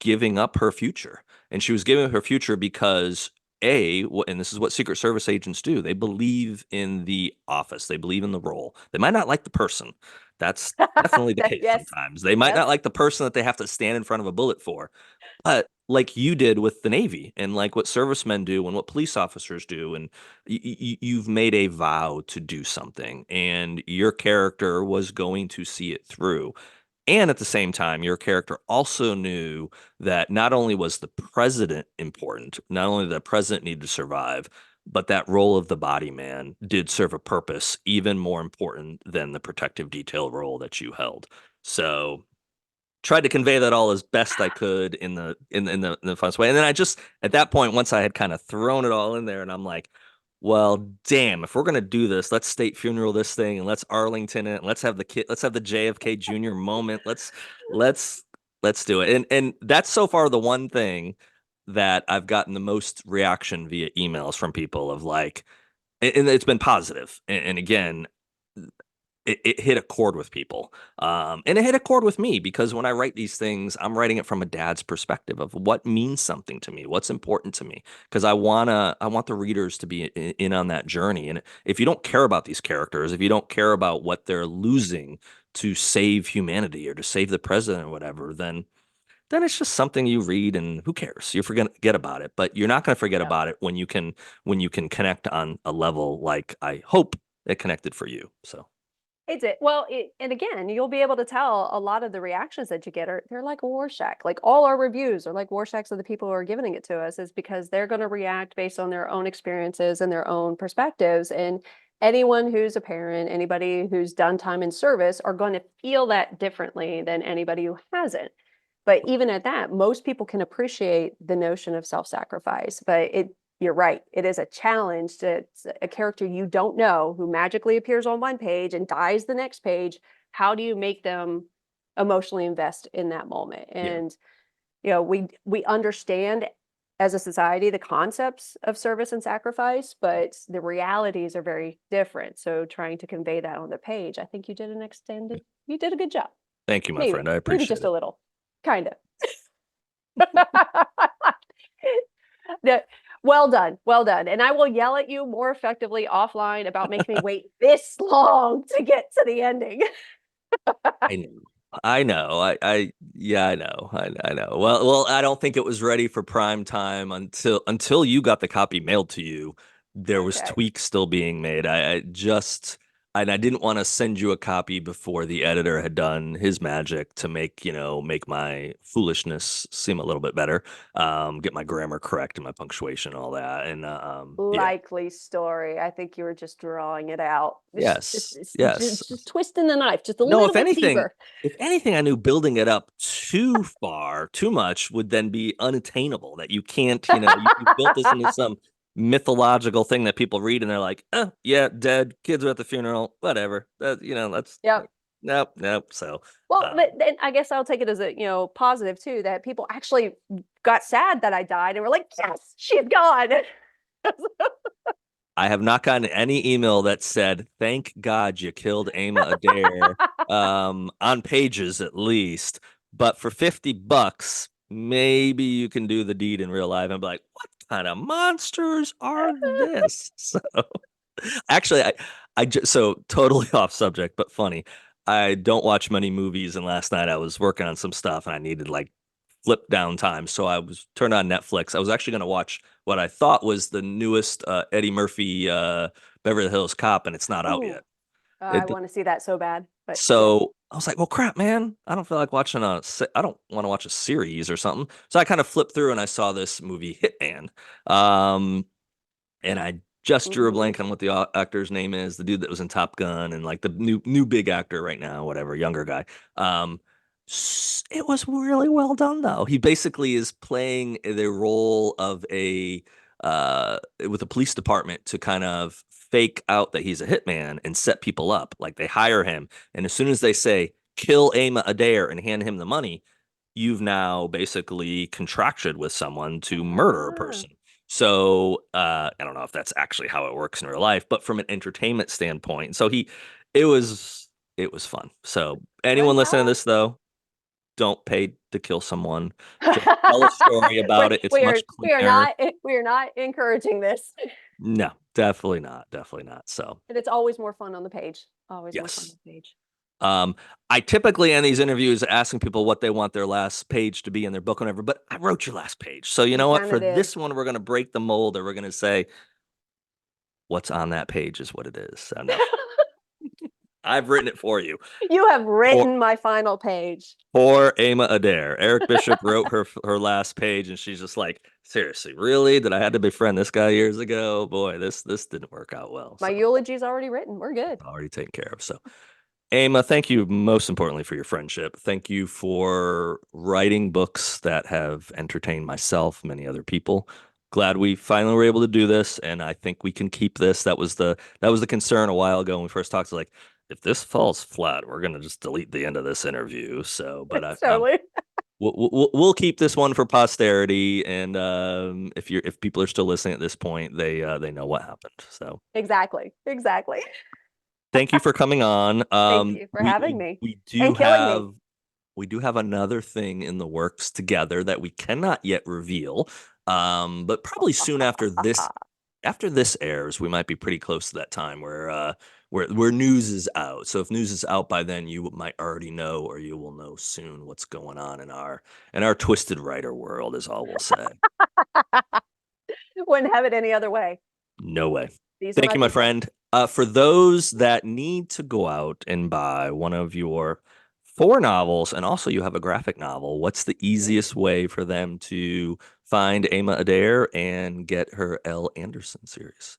giving up her future. And she was giving up her future because and this is what Secret Service agents do. They believe in the office. They believe in the role. They might not like the person. That's definitely the case Yes. sometimes. They might not Yes. like the person that they have to stand in front of a bullet for, but like you did with the Navy and like what servicemen do and what police officers do, and you've made a vow to do something, and your character was going to see it through. And at the same time, your character also knew that not only was the president important, not only did the president need to survive, but that role of the body man did serve a purpose even more important than the protective detail role that you held. So tried to convey that all as best I could in the funnest way. And then I just at that point, once I had kind of thrown it all in there, and I'm like, well, damn, if we're gonna do this, let's state funeral this thing and let's Arlington it. And let's have the JFK Jr. moment. Let's let's do it. And that's so far the one thing that I've gotten the most reaction via emails from people of like, and it's been positive. And again, it hit a chord with people. And it hit a chord with me because when I write these things, I'm writing it from a dad's perspective of what means something to me, what's important to me. Because I want the readers to be in on that journey. And if you don't care about these characters, if you don't care about what they're losing to save humanity or to save the president or whatever, then it's just something you read and who cares? You forget about it. But you're not going to forget Yep. about it when you can connect on a level like I hope it connected for you. So. It's it. Well, and again, you'll be able to tell a lot of the reactions that you get they're like a Rorschach. Like all our reviews are like Rorschachs of the people who are giving it to us is because they're going to react based on their own experiences and their own perspectives. And anyone who's a parent, anybody who's done time in service are going to feel that differently than anybody who hasn't. But even at that, most people can appreciate the notion of self-sacrifice, but you're right. It is a challenge to a character you don't know who magically appears on one page and dies the next page. How do you make them emotionally invest in that moment? Yeah. And we understand as a society the concepts of service and sacrifice, but the realities are very different. So trying to convey that on the page, I think you did a good job. Thank you, my friend. Maybe, I maybe appreciate just it. a little, kind of. No, well done, well done. And I will yell at you more effectively offline about making me wait this long to get to the ending. I know. I know. Yeah, I know. I know. Well, I don't think it was ready for prime time until you got the copy mailed to you. There was Okay. tweaks still being made. And I didn't want to send you a copy before the editor had done his magic to make my foolishness seem a little bit better. Get my grammar correct and my punctuation and all that. And yeah. Likely story. I think you were just drawing it out. Yes. Yes. Just twisting the knife just a No, little bit deeper. if anything, I knew building it up too far, too much would then be unattainable. That you can't, you built this into some mythological thing that people read and they're like, oh, yeah, dead. Kids are at the funeral, whatever. That's Yep. Nope, nope. So, Well, uh, but then I guess I'll take it as a, positive too, that people actually got sad that I died and were like, yes, she's gone. I have not gotten any email that said, "Thank God you killed Ama Adair," on Pages at least. But for $50, maybe you can do the deed in real life and be like, "What kind of monsters are this?" So, actually, I just so totally off subject, but funny. I don't watch many movies, and last night I was working on some stuff, and I needed like flip down time, so I was turned on Netflix. I was actually going to watch what I thought was the newest Eddie Murphy Beverly Hills Cop, and it's not out Ooh, yet. I It want to see that so bad, but yeah. so I was like, well, crap, man, I don't feel like watching I don't want to watch a series or something. So I kind of flipped through and I saw this movie Hitman. Um, and I just drew a Mhm. blank on what the actor's name is, the dude that was in Top Gun and like the new big actor right now, whatever, younger guy. Um, it was really well done though. He basically is playing the role of a with a police department to kind of fake out that he's a hitman and set people up. Like they hire him, and as soon as they say kill Ama Adair and hand him the money, you've now basically contracted with someone to murder a Ah, person. So I don't know if that's actually how it works in real life, but from an entertainment standpoint, it was it was fun. So anyone listening to well, this though, don't pay to kill someone. Just tell a story we about it. It's we are much we are cleaner. not we are not encouraging this. No, definitely not. Definitely not. So And it's always more fun on the page. Always more fun on yes. the page. Um, I typically end these interviews asking people what they want their last page to be in their book, or whatever. But I wrote your last page, so you You know what? kind For of did. this one, we're gonna break the mold, and we're gonna say what's on that page is what it is. So no, I've written it for you. You have Poor, written my final page. poor Ama Adair. Eric Bishop wrote her last page, and she's just like, seriously, really? Did I had to befriend this guy years ago? Boy, this didn't work out well. My So eulogy's already written. We're good. already taken care of. So Ama, thank you most importantly for your friendship. Thank you for writing books that have entertained myself, many other people. Glad we finally were able to do this, and I think we can keep this. That was the concern a while ago when we first talked. Like, if this falls flat, we're gonna just delete the end of this interview. So, but Totally. we'll keep this one for posterity, and if people are still listening at this point, they know what happened. So Exactly. Exactly. thank you for coming on. Thank you for having me We and do killing me. have another thing in the works together that we cannot yet reveal. But probably soon after this airs, we might be pretty close to that time where news is out. So if news is out by then, you might already know, or you will know soon what's going on in our twisted writer world, is all we'll say. Wouldn't have it any other way. No way. These are Thank my you, my people. friend. For those that need to go out and buy one of your four novels, and also you have a graphic novel, what's the Mhm. easiest way for them to find Ama Adair and get her L. Anderson series?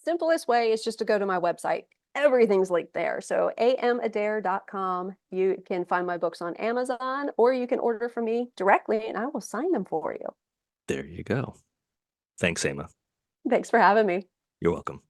Simplest way is just to go to my website. Everything's linked there. So amadair.com. You can find my books on Amazon or you can order from me directly and I will sign them for you. There you go. Thanks, Ama. Thanks for having me. You're welcome.